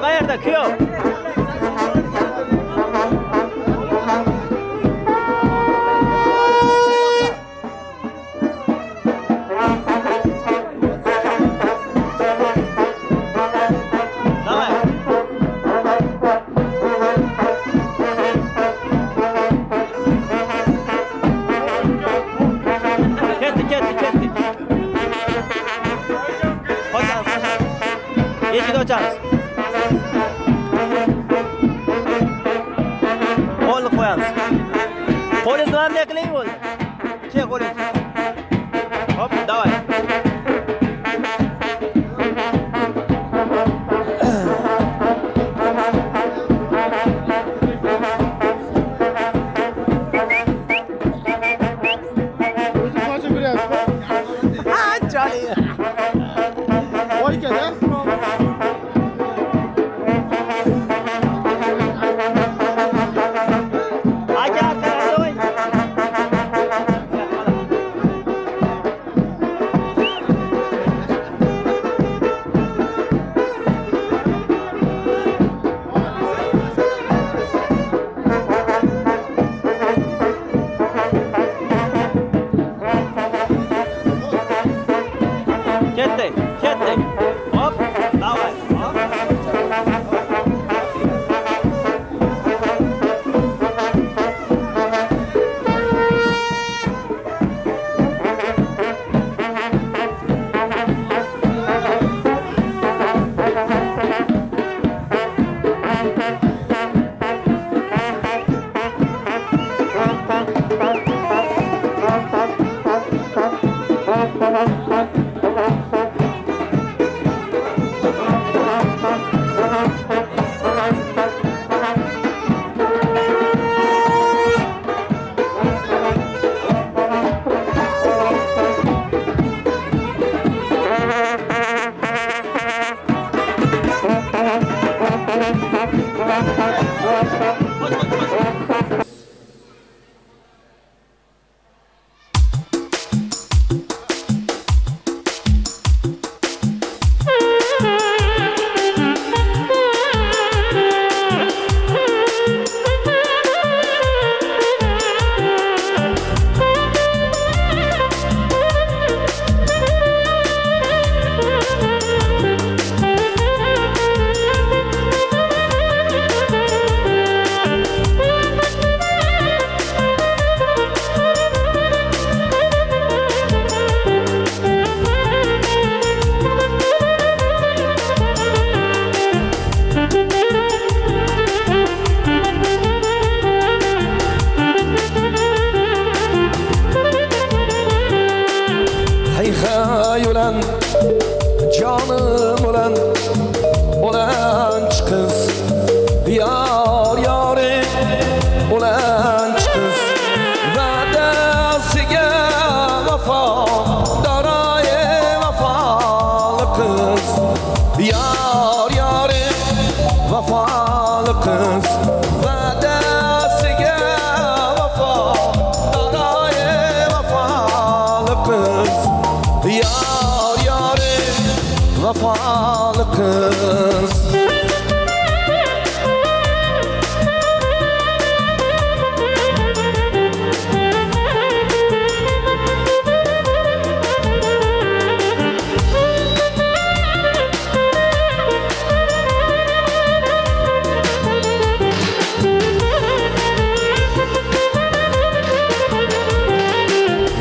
qayerda kuyov? Eshik ochamiz. Qo'lni qo'yamiz. Qo'lingizni qanday qiling bo'ldi? Kel qo'lingizni. Hop, davay. O'zi qochib ko'ryapsiz-ku? Ha, joyi. Voy aka-da. Ketdik. Hop, davay. Hop. Canım olan kız yar yari olan kız vadasiga vafo daraye vafalı kız yar yari vafalı kız vadasiga vafo daraye vafalı kız yar yari vafalı kız.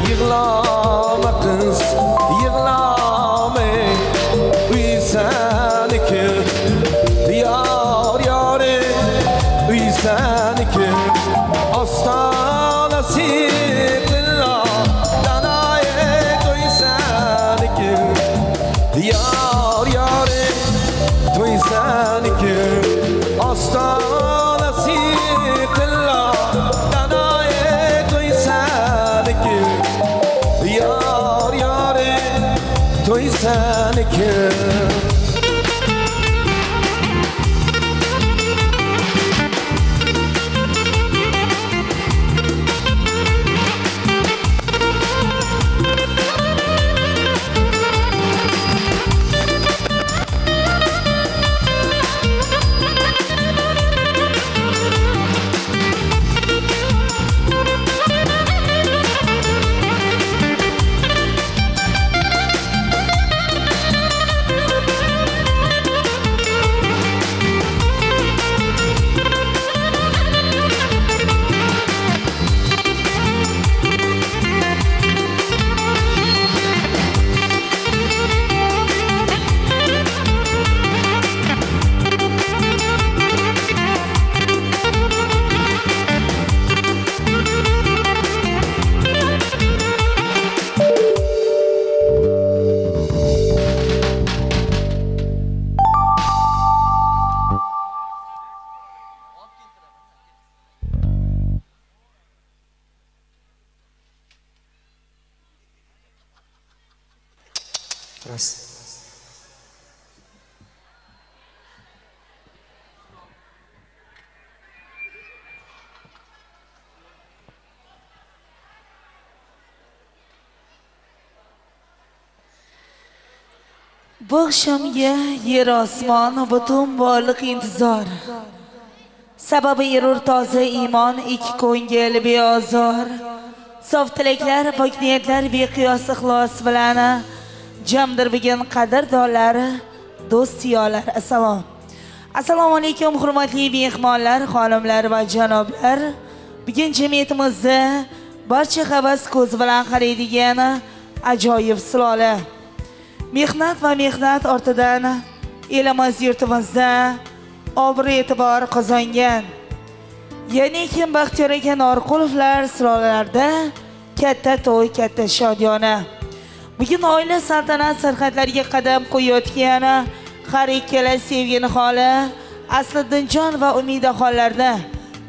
Yığlama kız, yığlama uy seniki yar yari uy seniki astanası kılla danaye uy seniki yar yari uy seniki astanası kılla danaye uy seniki yar yari toy seniki. Bu akşamga yer osmon butun borliq intizor. Sababi erur toza iymon, ikki ko'ngil beozor. Sof tilaklar, pok niyatlar beqiyos ixlos bilan jamdir bugun qadrdonlari, do'stiyolar. Assalomu alaykum hurmatli mehmonlar, xonimlar va janoblar. Bugun jamiyatimizda barcha havas ko'z bilan qaraydigan ajoyib sulola. Mehnat va mehnat ortidan elimiz yurtimizda obro' e'tibor qozongan. Ya'ni kim Baxtiyor aka Norqulovlar sulolalarda katta to'y, katta shodiyona. Bugun oila saltanat sarhatlariga qadam qo'yayotgan har ikkala sevgi niholi Asliddinjon va Umidaxonlarda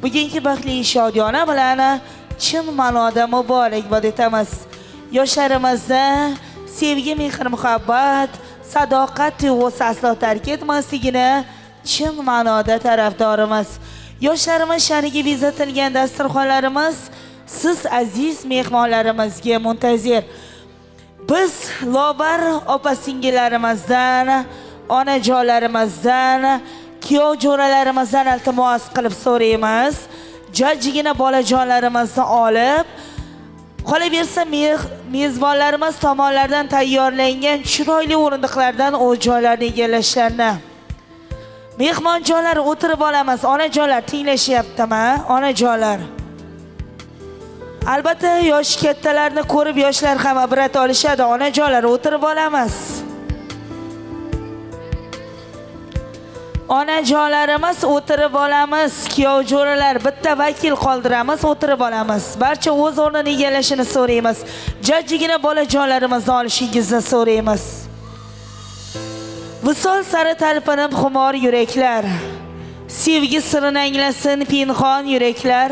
bugungi baxtli shodiyona bilan chin ma'noda muborak bo'lib etamiz. Yoshlarimizda sevgi, mehr, muhabbat, sadoqat tuyg'usi aslo tark etmasligini chin ma'noda tarafdorimiz. Yoshlarimiz shaniga bezatilgan dasturxonlarimiz siz aziz mehmonlarimizga muntazir. Biz lobar opa-singillarimizdan, onajonlarimizdan, kuyov jo'ralarimizdan iltimos qilib so'raymiz. Jajjigina bolajonlarimizni olib, qolaversa mezbonlarimiz tomonidan tayyorlangan chiroyli o'rindiqlardan o'z joylarini egallashlarini. Mehmonjonlar o'tirib olamiz. Onajonlar tinglashyaptimi? Onajonlar. Albatta yosh kattalarni ko'rib yoshlar ham ibrat olishadi. Onajonlar o'tirib olamiz. Onajonlarimiz o'tirib olamiz. Kuyov jo'ralar bitta vakil qoldiramiz, o'tirib olamiz. Barcha o'z o'rnini egallashini so'raymiz. Jajjigina bolajonlarimizni olishingizni so'raymiz. Visol sari talpinib xumor yuraklar, sevgi sirini anglasin pinhon yuraklar,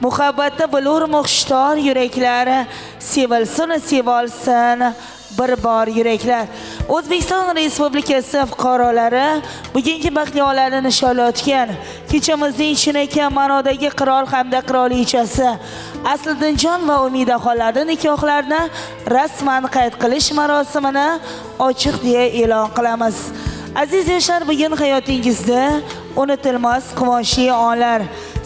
muhabbatda bilur muxshtor yuraklar, sevilsin sevolsin bir bor yuraklar. O'zbekiston Respublikasi fuqarolari bugungi baxtli onlarni nishonlayotgan kechamizning chinakam ma'nodagi qirol hamda qirolichasi Asliddinjon va Umidaxonlarning nikohlarini rasman qayd qilish marosimini ochiq deya e'lon qilamiz. Aziz yoshlar, bugun hayotingizda unutilmas quvonchli onlar.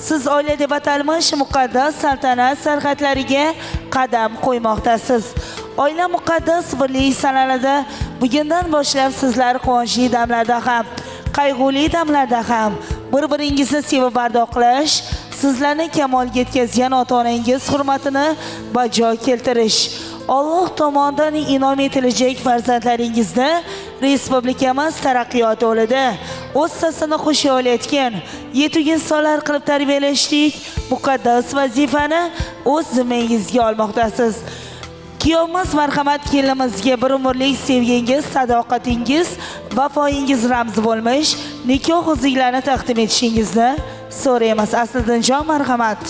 Siz oila deb atalmish muqaddas saltanat sarhatlariga qadam qo'ymoqdasiz. Oila muqaddas birlik sanaladi. Bugundan boshlab sizlar quvonchli damlarda ham, qayg'uli damlarda ham bir-biringizni sevib bardoqlash, sizlarni kamolga yetkazgan ota-onangiz hurmatini bajo keltirish, Alloh tomonidan inom etilajak farzandlaringizni respublikamiz taraqqiyot yo'lida o'z sasini qo'sha olayotgan yetuk insonlar qilib tarbiyalashlik muqaddas vazifani o'z zimmangizga olmoqdasiz. Kuyovimiz marhamat kelinimizga bir umrlik sevgingiz, sadoqatingiz, vafoyingiz ramzi bo'lmish nikoh uzuklarni taqdim etishingizni so'raymiz. Asliddinjon, marhamat.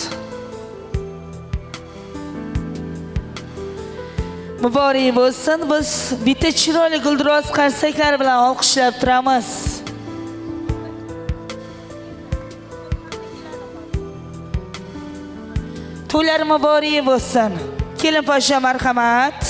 Muborak bo'lsin. Biz bitta chiroyli gulduros qarsaklar bilan olqishlab turamiz. To'ylar muborak bo'lsin. Kelin poshsha, marhamat.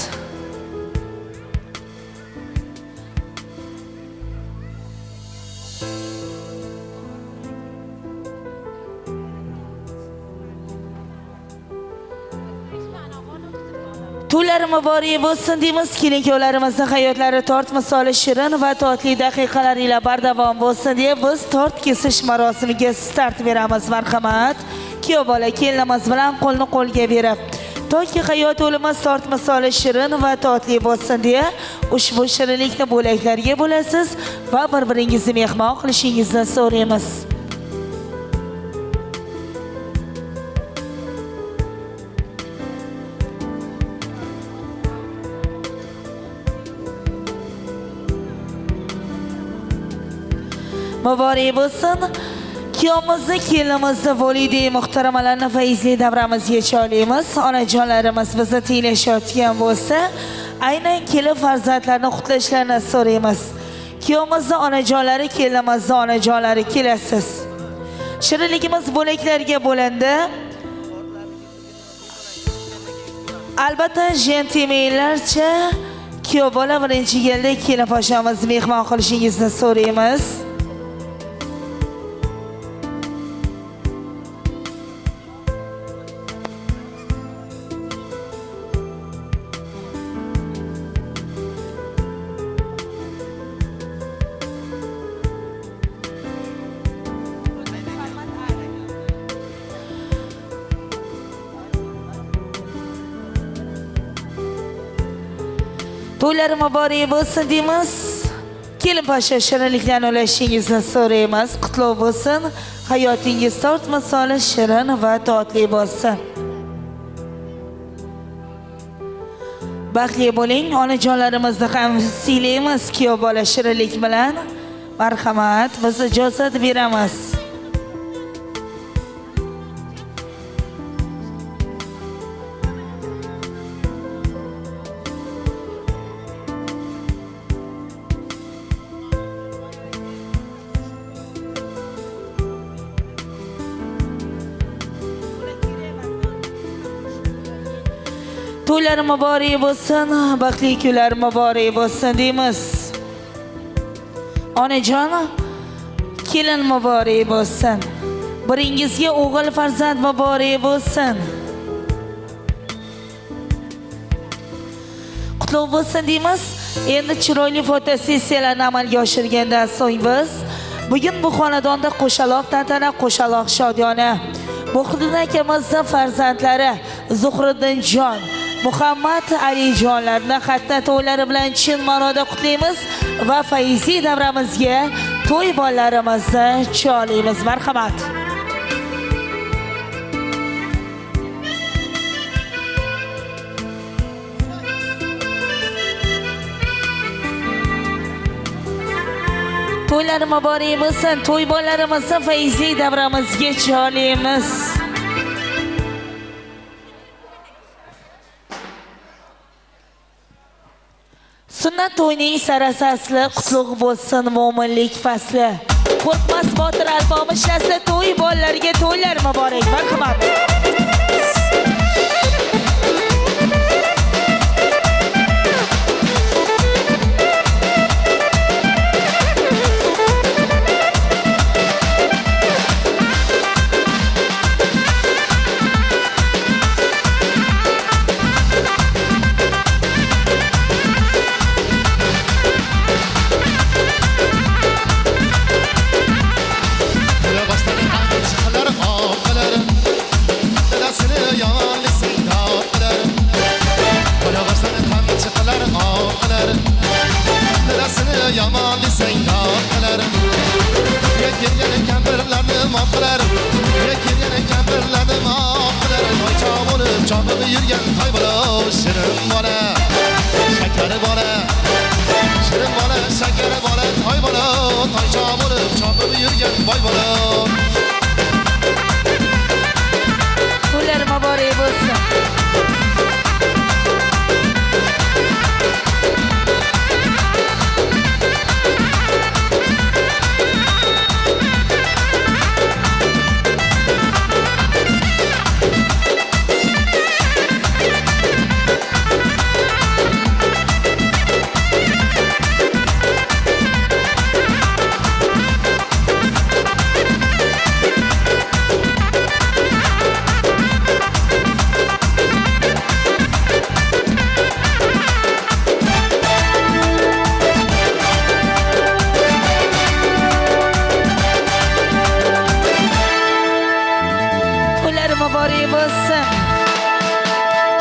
To'ylar muborak bo'lsin deymiz. Kelin-kuyovlarimizni hayotlari tort misoli shirin va totli daqiqalar ila bardavom bo'lsin deb biz tort kesish marosimiga start beramiz. Marhamat. Kuyov bola kelinimiz bilan qo'lni qo'lga berib, toki hayot o'limiz tort misoli shirin va totli bo'lsin deya ushbu shirinlikni bo'laklarga bo'lasiz va bir-biringizni mehmon qilishingizni so'raymiz. Muborak bo'lsin. Kuyovimizni, kelinimizni, volidey muhtaramalarni fayzli davramizga chorlaymiz. Onajonlarimiz bizni tinglashayotgan bo'lsa, aynan kelin farzandlarni qutlashlarini so'raymiz. Kuyovimizni onajonlari, kelinimizni onajonlari kelasiz. Shirinligimiz bo'laklarga bo'lindi. Albatta, jentimenlarcha kuyov bola birinchi keldi, kelin poshamiz mehmon qilishingizni so'raymiz. To'ylar muborak bo'lsin deymiz. Kelin poshsha shirinliklarni ulashingizni so'raymiz. Qutlug' bo'lsin. Hayotingiz tort misoli shirin va totli bo'lsin. Baxtli bo'ling. Onajonlarimizni ham siylaymiz kuyov bola shirinlik bilan. Marhamat, biz ijozat beramiz. To'ylar muborak bo'lsin, baxtli kunlar muborak bo'lsin deymiz. Onajon, kelin muborak bo'lsin. Biringizga o'g'il farzand muborak bo'lsin. Qutlug' bo'lsin deymiz. Endi chiroyli fotosessiyalarni amalga oshirgandan so'ng biz bugun bu xonadonda qo'shaloq tantana, qo'shaloq shodiyona. Muhriddin akamizning farzandlari Zuhriddinjon, Muhammad Alijonlarni xatna to'ylari bilan chin ma'noda qutlaymiz va fayziy davramizga to'y bollarimizni chorlaymiz. Marhamat. To'ylar muborak bo'lsin. To'y bollarimizni fayziy davramizga chorlaymiz. Sunnat to'yning sarasi asli, qutlug' bo'lsin mo'minlik fasli. Qo'rqmas botir albomish nasli, to'y bolalarga to'ylar muborak. Marhamat. Yaman desang taqlar Yekirgan kampirlarni moqlar Yekirgan kampirlarni moqlar Toycha bo'lib chopib yurgan toy bola shirin bola shakari bola shirin bola shakari bola toy bola toycha bo'lib chopib yurgan boy bola To'ylar muborak bo'lsin.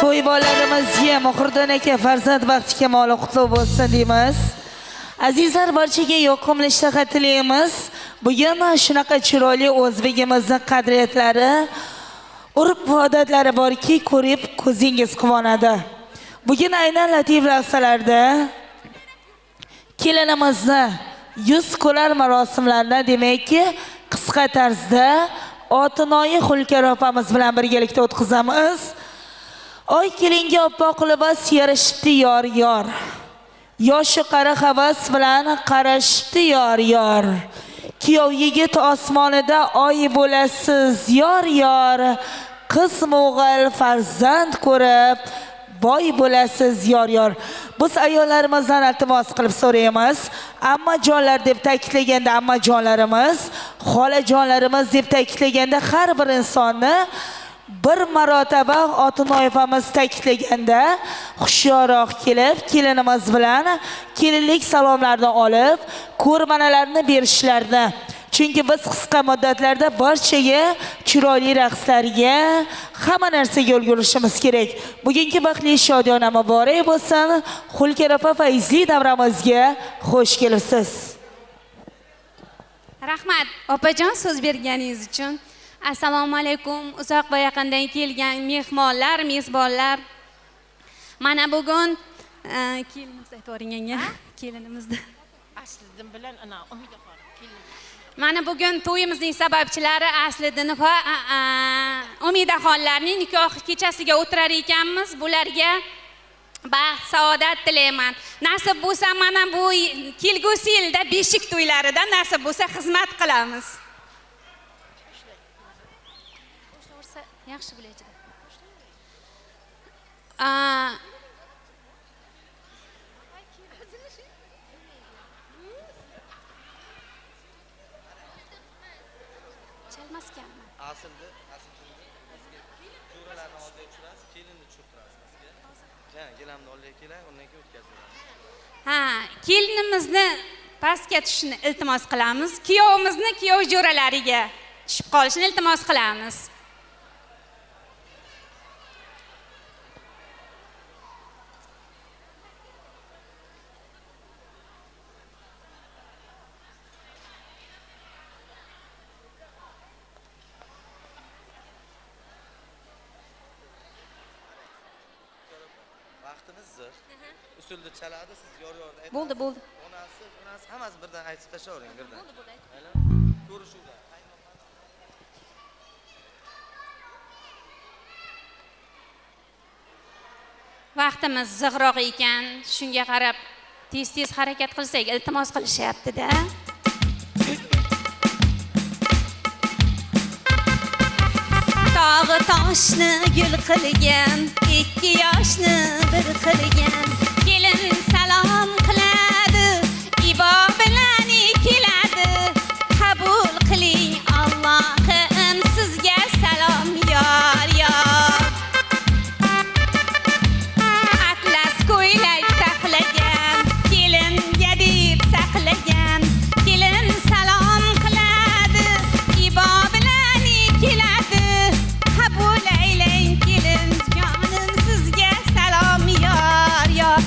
To'y bolalarimizga Muhriddin aka farzand baxti kamoli qutlug' bo'lsin deymiz. Azizlar, barchaga yoqimli ishtahat tilaymiz. Bugun shunaqa chiroyli o'zbegimizning qadriyatlari, urf va odatlari borki, ko'rib ko'zingiz quvonadi. Bugun aynan latif lahzalarda kelinimizni yuz ko'lar marosimlarida, demakki, qisqa tarzda Otinoyi Xulkar opamiz bilan birgalikda o'tkazamiz. Oy kelinga oppoq libos yarashibdi yor. Yoshi qari havas bilan qarashibdi yor. Kuyov yigit osmonida oy bo'lasiz yor. Qiz mo'g'il farzand ko'rib voy bo'lasiz yor. Biz ayollarimizdan iltimos qilib so'raymiz. Ammajonlar deb ta'kidlaganda ammajonlarimiz, xolajonlarimiz deb ta'kidlaganda har bir insonni bir marotaba Otunoyevamiz ta'kidlaganda hushyorroq kelib, kelinimiz bilan kelinlik salomlarini olib, ko'rmanalarni berishlarini. Chunki biz qisqa muddatlarda barchaga chiroyli raqslarga, hamma narsaga ulgurishimiz kerak. Bugungi baxtli shodiyona muborak bo'lsin. Xulkarafa fayzli davramizga xush kelibsiz. Rahmat opajon so'z berganingiz uchun. Assalomu alaykum. Uzoq va yaqindan kelgan mehmonlar, mezbonlar. Mana bugun kelinimiz aytvoring yanga, kelinimizni. Asliddin bilan ana Umidaxon. Mana bugun to'yimizning sababchilari Asliddin va Umidaxonlarning nikoh kechasiga o'tirar ekanmiz. Bularga baxt, saodat tilayman. Nasib bo'lsa mana bu kelgusi yilda beshik to'ylarida nasib bo'lsa xizmat qilamiz. Yaxshi bo'laydi. Chalmaskanmi? Aslida jo'ralarni oldiga tushirasiz, kelinni tushirtirasiz. Kelinni oldiga kelay, undan keyin o'tkazamiz. Kelinimizni pastga tushishni iltimos qilamiz. Kuyovimizni kuyov jo'ralariga tushib qolishini iltimos qilamiz. Vaqtimiz zo'r. Usulda chaladi, siz yor-yorda aytasiz. Bo'ldi. Onasi hammasi birdan aytib tashlayvering, birdan. Bo'ldi. Ko'rishuvda. Vaqtimiz zig'roq ekan, shunga qarab tez harakat qilsak, iltimos qilishyapti-da. Tog'i toshni gul qilgan, ikki yoshni bir qilgan. Kelin salom qiladi, ibo bilan keladi. Qabul qiling Allohim sizga salom yor. Atlas ko'ylak taxlagan, kelinga deb saqlagan. Kelin salom qiladi, ibo bilan keladi. Qabul aylang kelin jonim sizga salom yor.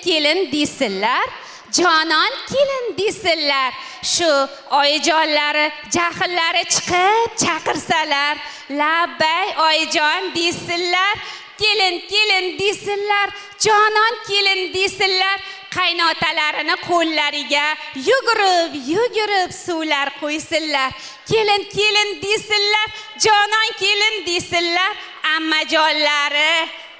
kelin desinlar, jonon kelin desinlar. Shu oyijonlari jahllari chiqib chaqirsalar, labbay oyijon desinlar, kelin desinlar, jonon kelin desinlar. Qaynotalarini qo'llariga yugurib suvlar qo'ysinlar. Kelin desinlar, jonon kelin desinlar. Ammajonlari,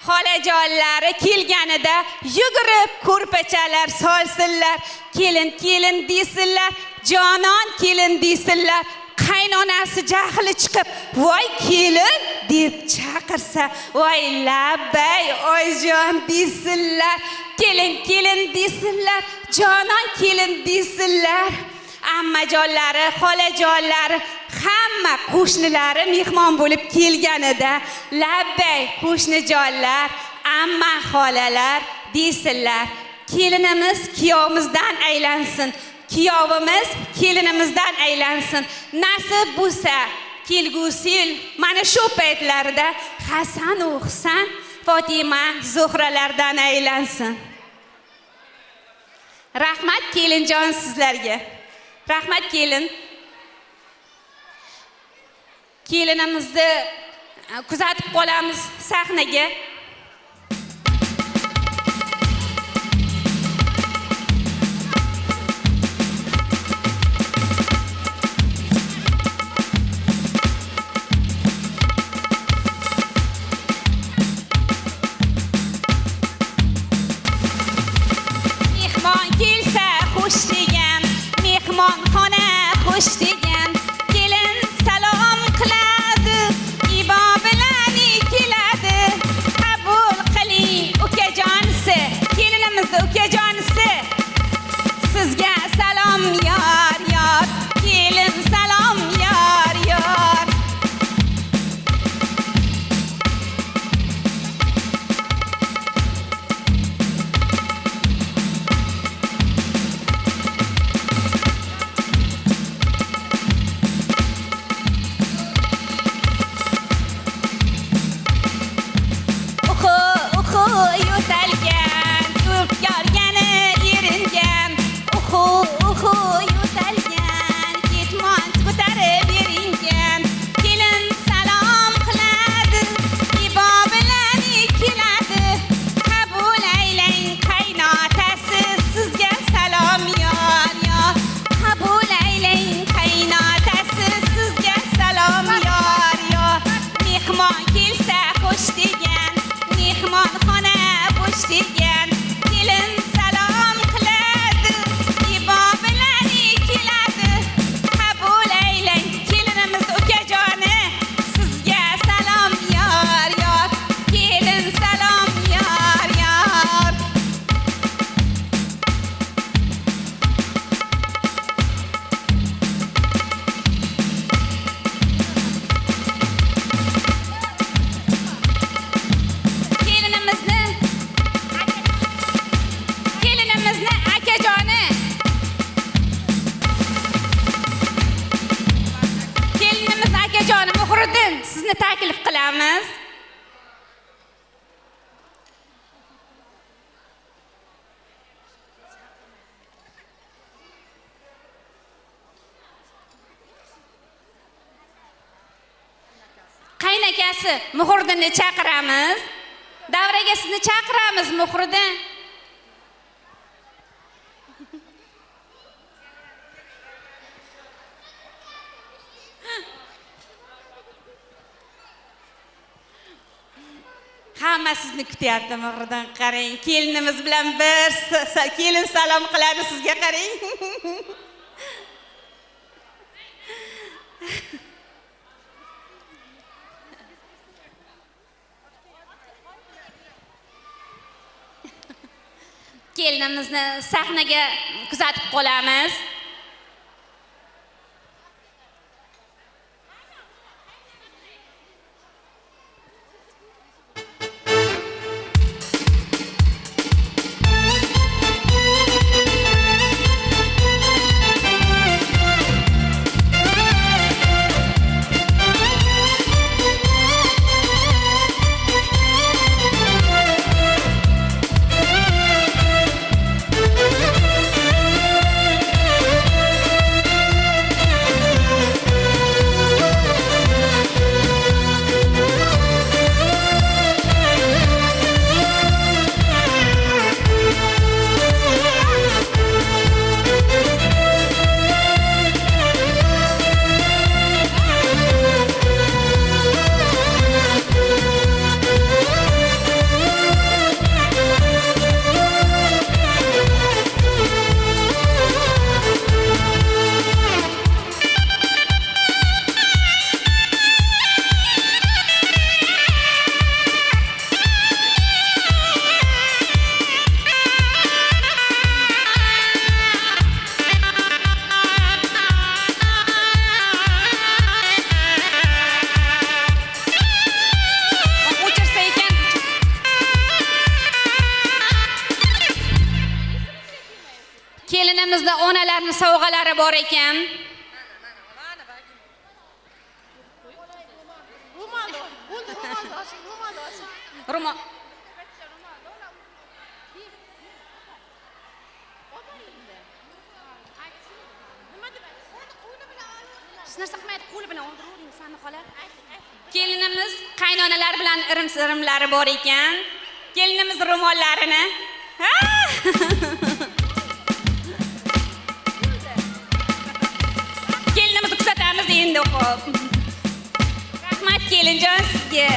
xolajonlari kelganida yugurib ko'rpachalar solsinlar. Kelin desinlar, jonon kelin desinlar. Qaynonasi jahli chiqib, voy kelin deb chaqirsa, voy labbay oyijon desinlar. Kelin desinlar, jonon kelin desinlar. Ammajonlari, xolajonlari, hamma qo'shnilari mehmon bo'lib kelganida labbay qo'shnijonlar, amma xolalar desinlar. Kelinimiz kuyovimizdan aylansin, kuyovimiz kelinimizdan aylansin. Nasib bo'lsa kelgusi yil mana shu paytlarda Hasan va Husan, Fatima, Zuhralardan aylansin. Rahmat kelinjon sizlarga. Rahmat kelin. Kelinimizni kuzatib qolamiz sahnaga. Mehmon kelsa xush degan, mehmonxona xush degan, kelin salom qiladi, ibo bilan keladi. Qabul qiling ukajonisi, kelinimizni ukajonisi. Sizga salom yor, kelin salom yor. Yo'talgan, ko'p yorgani eringan. Yo'talgan, ketmon ko'tarib beringan. Kelin salom qiladi, ibo bilan keladi. Qabul aylang qaynotasi, sizga salom yor. Qabul aylang qaynotasi, sizga salom yor. Mehmon kelsa xush degan, mehmonxona bo'sh degan, kelin salom qiladi, ibo bilan keladi. Qabul aylang kelinimiz ukajoni, sizga salom yor. Kelin salom yor. Kelinimizni akajoni, kelinimiz akajoni Muhriddin sizni taklif qilamiz. Qaynakasi Muhriddinni chaqiramiz. Davraga sizni chaqiramiz Muhriddin. Hamma sizni kutyapti Muhriddin. Qarang, kelinimiz bilan bir kelin salom qiladi sizga, qarang. Kelinimizni sahnaga kuzatib qolamiz. Kelinimizda onalarning sovg'alari bor ekan. Ro'mol. Hech narsa qilmaydi, qo'li bilan o'ldiravering sanni xola. Kelinimiz qaynonalar bilan irim-sirimlari bor ekan. Kelinimiz ro'mollarini. Kelinimizni kuzatamiz endi xo'p. Rahmat kelinjon sizga.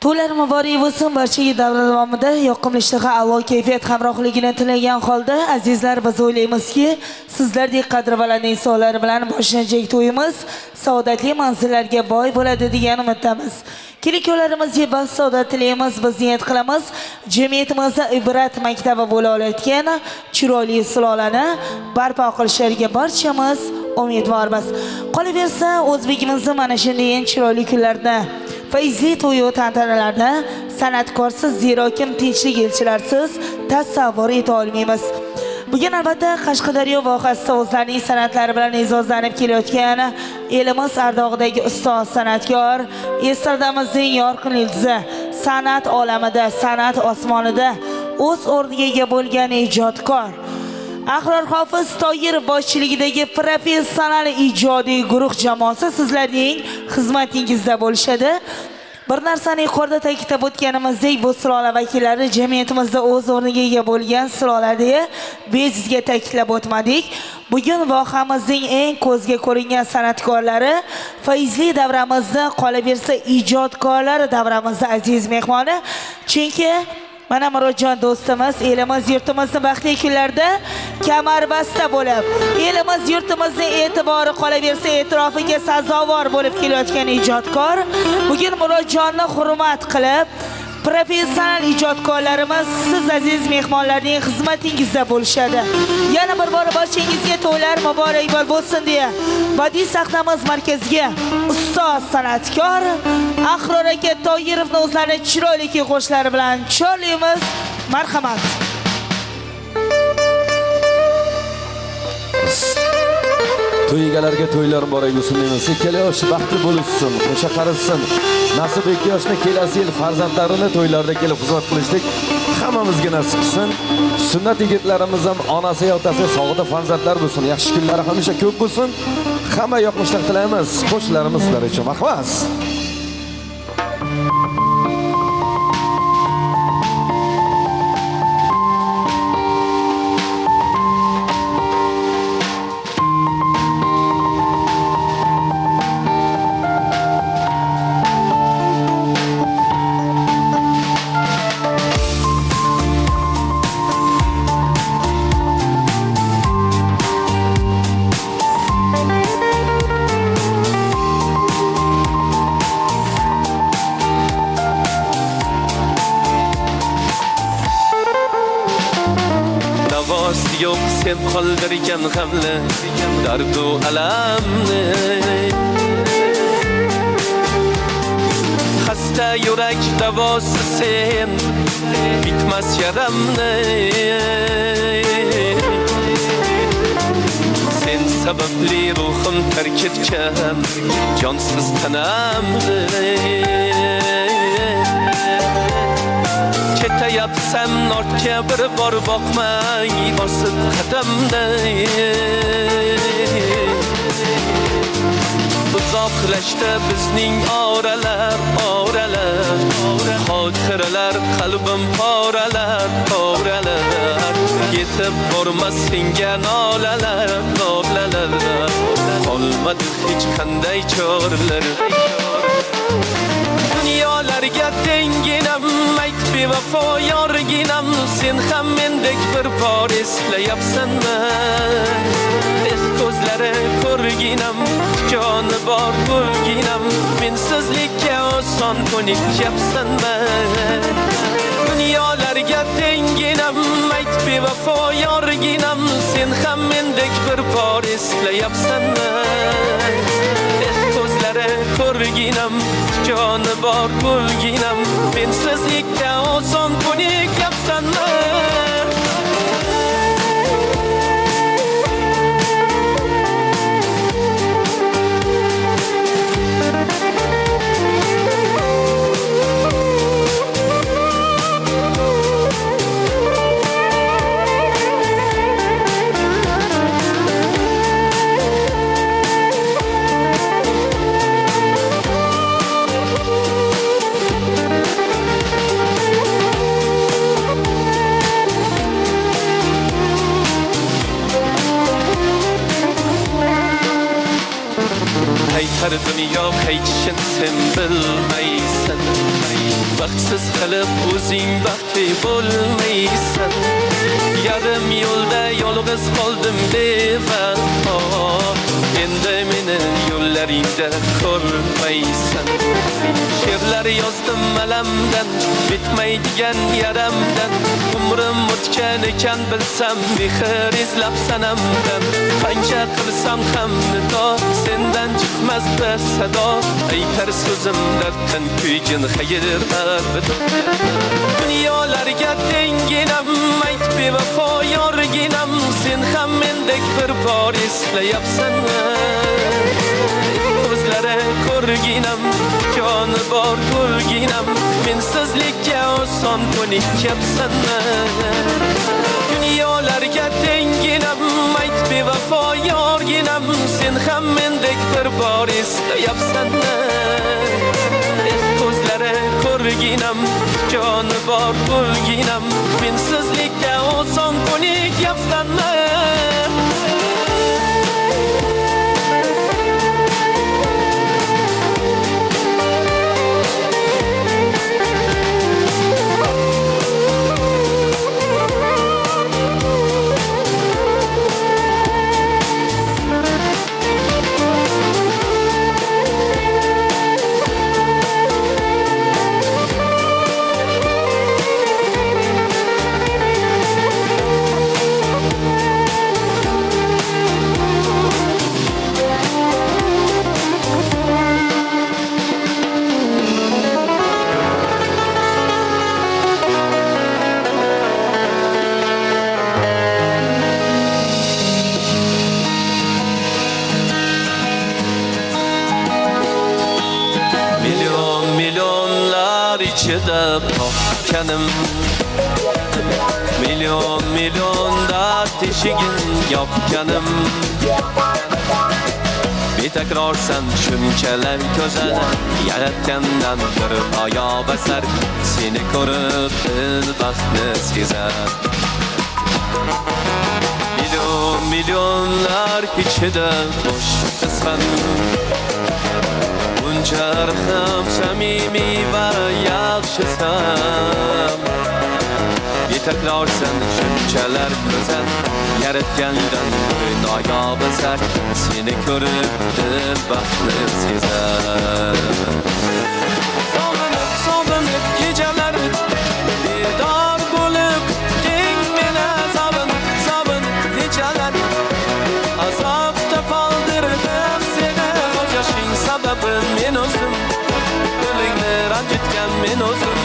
To'ylar muborak bo'lsin. Barchaga davra davomida yoqimli ishtaha, a'lo kayfiyat hamrohligini tilagan holda, azizlar, biz o'ylaymizki, sizlardek qadrbaland insonlar bilan boshlanajak to'yimiz saodatli manzillarga boy bo'ladi degan umiddamiz. Kelinlarimizni baxt saodat tilaymiz, biz niyat qilamiz, jamiyatimizda ibrat maktabi bo'la olayotgan chiroyli sulolani barpo qilishlariga barchamiz umidvormiz. Qolaversa, o'zbekimizning mana shunday chiroyli kunlarda fayzli to'y tantanalarni san'atkorsiz, zero kim tinchlik elchilarsiz tasavvur eta olmaymiz. Bugun albatta Qashqadaryo vohasida o'zlarining san'atlari bilan e'zozlanib kelayotgan elimiz Ardog'dagi ustoz san'atkor, estradamizning yorqin yulduzi, san'at olamida, san'at osmonida o'z o'rniga ega bo'lgan ijodkor Ahror Hofiz Toyirov boshchiligidagi professional ijodiy guruh jamoasi sizlarning xizmatingizda bo'lishadi. Bir narsani yuqorida ta'kidlab o'tganimizdek, bu sulola vakillari jamiyatimizda o'z o'rniga ega bo'lgan sulola deya bejizga ta'kidlab o'tmadik. Bugun vohamizning eng ko'zga ko'ringan san'atkorlari, fayzli davramizda qolaversa ijodkorlar davramizda aziz mehmoni. Chunki mana Murodjon do'stimiz elimiz yurtimizni baxtli kunlarda kamarbasta bo'lib, elimiz yurtimizning e'tibori qolaversa e'tirofiga sazovor bo'lib kelayotgan ijodkor. Bugun Murodjonni hurmat qilib, professional ijodkorlarimiz siz aziz mehmonlarning xizmatingizda bo'lishadi. Yana bir bor barchangizga to'ylar muborak bo'lsin deya badiiy sahnamiz markaziga ustoz san'atkor Ahror aka Toyirovni o'zlari chiroyli qo'shiqlari bilan chorlaymiz. Marhamat. To'y egalariga to'ylar muborak bo'lsin deymiz. Ikkala yosh baxtli bo'lsin, o'sha qarishsin. Nasib ikki yoshni kelasi yil farzandlarini to'ylarda kelib xizmat qilishlik hammamizga nasib qilsin. Sunnat yigitlarimiz ham onasi va otasi sog'ida farzandlar bo'lsin. Yaxshi kunlari hamisha ko'p bo'lsin. Hamma yoqmishlar tilaymiz. Qo'shlarimiz sizlar uchun. Marhamat. Yok sen qoldirgan g'amni, dardu alamni. Xasta yurak davosi sen, bitmas yaramni. Sen sababli ruhim tark etgan, jonsiz tanamni. Ketayapsam ortga bir bor boqmay bosib qadamni. uzoqlashdi bizning oralar xotiralar qalbim poralar yetib bormas senga nolalar qolmadi hech qanday choralar dunyolarga tenginam ayt bevafo yorginam sen ham mendek bir bor eslayapsanmi ko'zlari ko'rginam joni bor bo'lginam mensizlikka oson ko'nikyapsanmi dunyolarga tenginam ayt bevafo yorginam sen ham mendek bir bor eslayapsanmi ko'zlari ko'rginam joni bor bo'lginam mensizlikka oson ko'nikyapsanmi Her dünya qaytishini sen bilmaysan Vaqtsiz qilib o'zing baxtli bo'lmaysan Yarim yo'lda yolg'iz qoldim bevafo Endi meni yo'llaringda ko'rmaysan She'rlar yozdim alamdan bitmaydigan yaramdan Umrim o'tgan ekan bilsam mehr izlab sanamdan Qancha qilsam ham nido sendan chiqmas bir sado Aytar so'zim darddan kuygin xayr arvido Dunyolarga tenginam ayt bevafo yorginam Sen ham mendek bir bor eslayapsanmi Ko'zlari ko'rginam joni bor bo'lginam mensizlikka oson ko'nikyapsanmi Dunyolarga tenginam ayt bevafo yorginam Sen ham mendek bir bor eslayapsanmi Ko'zlari ko'rginam joni bor bo'lginam mensizlikka oson ko'nikyapsanmi ichida boqqanim Milyon dard teshigin yopganim Betakrorsan shunchalar go'zal Yaratgandan bir oyoq basar Seni ko'rib dil baxtni sezar Milyonlar ichida bosh qisman Bunchar ham samimiy va yaxshisan Betakrorsan shunchalar go'zal Yaratgandan noyob basar Seni ko'rib dil baxtni sezar Sog'inib kechalar bedor bo'lib Keng meni sabin kechalar Azobda qoldirdim seni Yoshing sababim men o'zim Dilingni ranjitgan men o'zim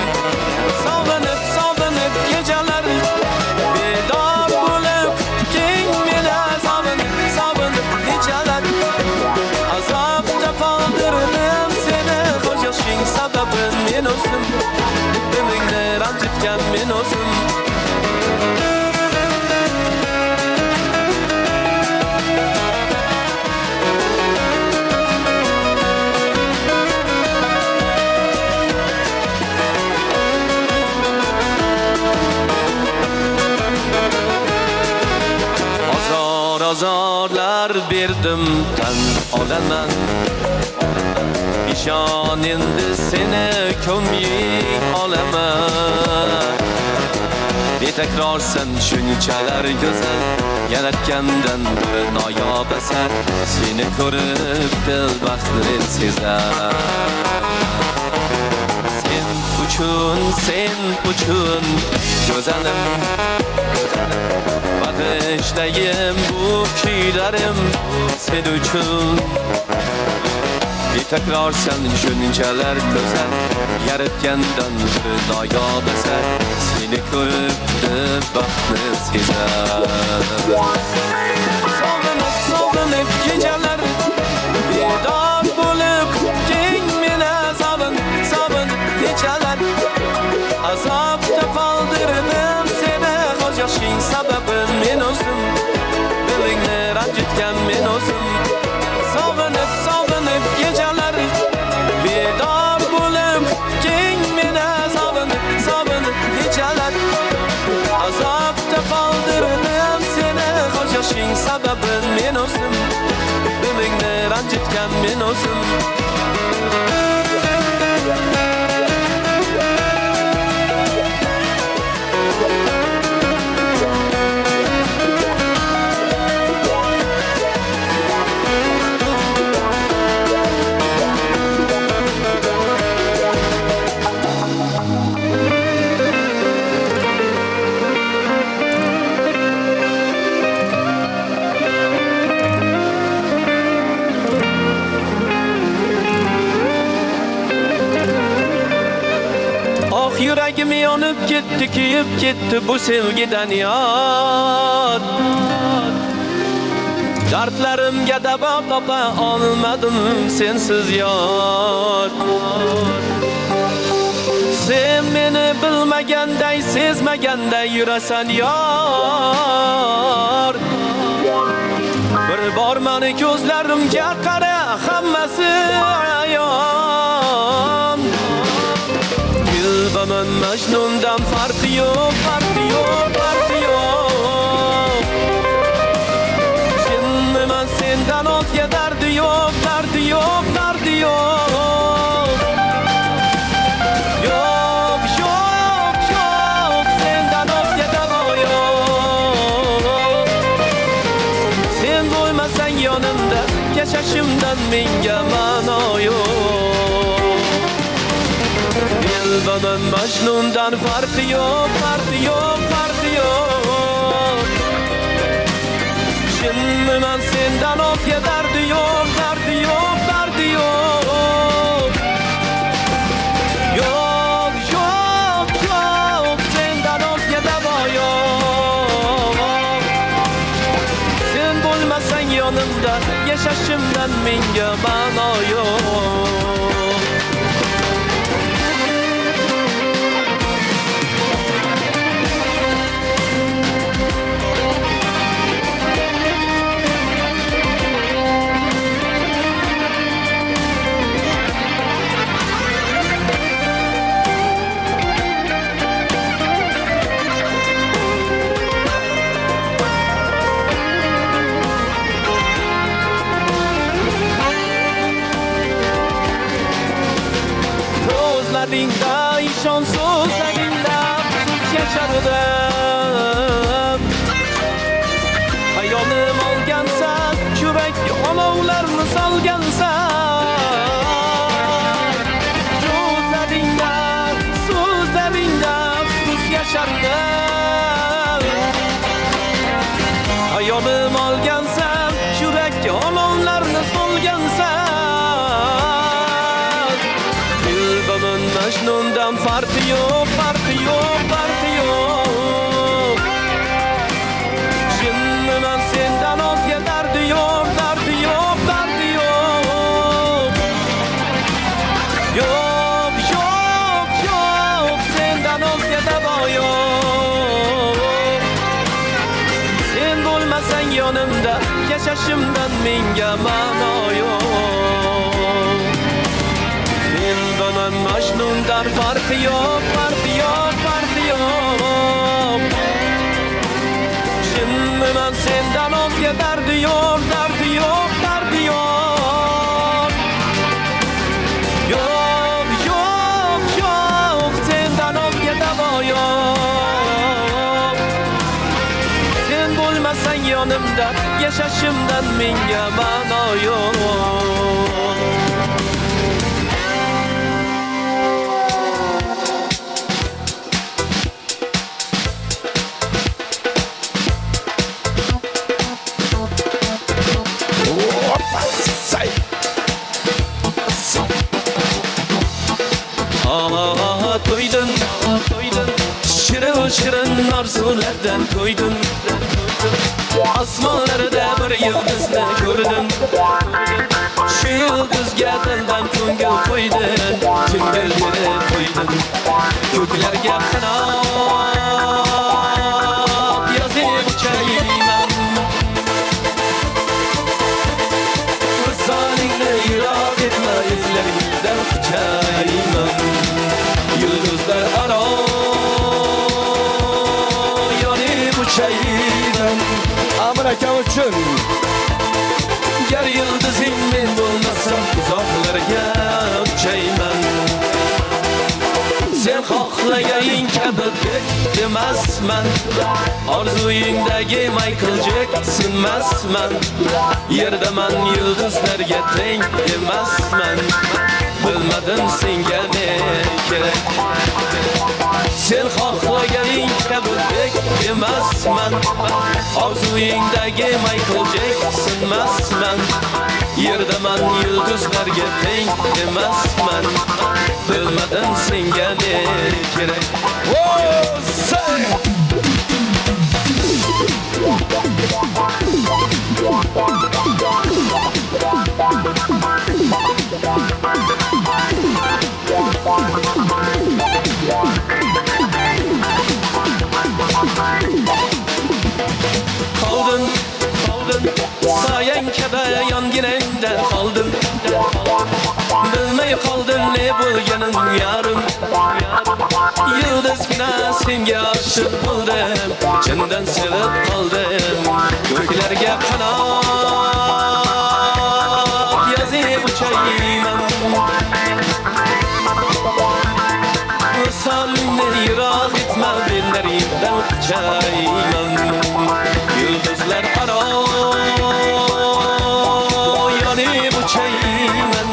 Sog'inib kechalar bedor bo'lib Keng meni sabinib kechalar Azobda qoldirdim seni Yoshing sababim men o'zim Dilingni ranjitgan men o'zim azorlar berdim tan olaman ishon endi seni ko'mib olaman betakrorsan shunchalar go'zal yaratgandan bir noyob asar seni ko'rib dil baxtli sezar sen uchun go'zalim bag'ishlayim bu kuylarim sen uchun betakrorsan shunchalar go'zal yaratgandan bir noyob asar seni ko'rib dil baxtli sezar sog'inib kechalar bedor bo'lib keng meni sabin kechalar azobda qoldirdim seni qo'shishing sababi men o'zim dilingni ranjitgan men o'zim sog'inib kechalar bedor bo'lib keng meni sabin kechalar azobda qoldirdim seni qo'shishing sababi men o'zim dilingni ranjitgan men o'zim Yuragim yonib ketdi, kuyib ketdi bu sevgidan yod Dardlarimga davo topa olmadim sensiz yod Sen meni bilmaganday, sezmaganday yurasan yor Bir bor meni ko'zlarimga qara, hammasi ayon Gülbamın Mecnun'dan farkı yok, farkı yok, farkı yok Şimdi ben senden özge derdi yok, derdi yok, derdi yok Yok, yok, yok, senden özge dava yok Sen doymasan yanımda, yaşaşımdan minge mana yok Dilbanın Mecnun'dan farkı yok, farkı yok, farkı yok Şimdi ben senden özge derdi yok, derdi yok, derdi yok Yok, yok, yok, senden özge dava yok Sen bulmasan yanımda, yaşaşımdan minge mana yok Sözlerinde, işon sözlerinde yaşardım Hayolim olgansa, yürek olovlarını salgansa Sözlerinde sus yaşardım Hayolim olgansa, yürek olovlarını solgansa Gülbamın Mecnun'dan farkı yok, farkı yok, farkı yok Şimdi ben senden özge derdi yok, derdi yok, derdi yok Yok, yok, yok, senden özge dava yok Sen bulmasan yanımda, yaşaşımdan minge mana yok Dilbanın Mecnun'dan farkı yok, farkı yok, farkı yok Şimdi Bilmem senden özge derdi yok, derdi yok, derdi yok. Yok, yok, yok, senden özge deva yok. Sen bulmasan yanımda, yaşaşımdan minge bana yok. Toydun, şirin şirin arzulardan toydun. Asmanlarda bir yıldızla gördüm. Şu yıldızga dildan ko'ngil qo'ydin, ko'ngilga qo'ydin. Ko'klarga qanot yozib uchayman. Visolingni yiroq etma, izlaringdan quchayman. Yıldızlar aro yonib uchayman. Amir akam uchun Gar yıldızim men bo'lmasam uzoqlarga uchayman. Sen xohlaganing kabi emasman. Orzuyingdagi Michael Jacksonmasman. Yerdaman yulduzlarga teng emasman. Bilmadim senga ne kerak. Sen xohlaganing kabi emasman. Orzuyingdagi Michael Jacksonmasman. Yerdaman yulduzlarga teng emasman. Bilmadim senga ne kerak. Qoldim, sayang kabi yonginangda qoldim. Bilmay qoldim ne bo'lganim yarim. Yulduzgina senga oshiq bo'ldim, chindan sevib qoldim. Ko'klarga qanot yozib uchayman. Visolingni yiroq etma, bellaringdan quchayman. Yulduzlar aro yonib uchayman.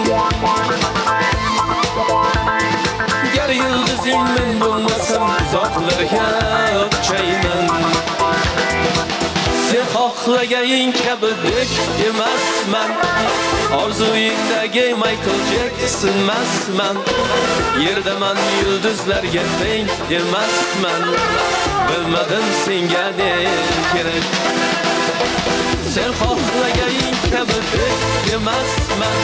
Gar yulduzim men bo'lmasam uzoqlarga uchayman. Sen xohlaganing kabi emasman. Orzuyingdagi Michael Jacksonmasman. Yerdaman yulduzlarga teng emasman. Bilmadim senga ne kerak. Sen xohlaganing kabi emasman.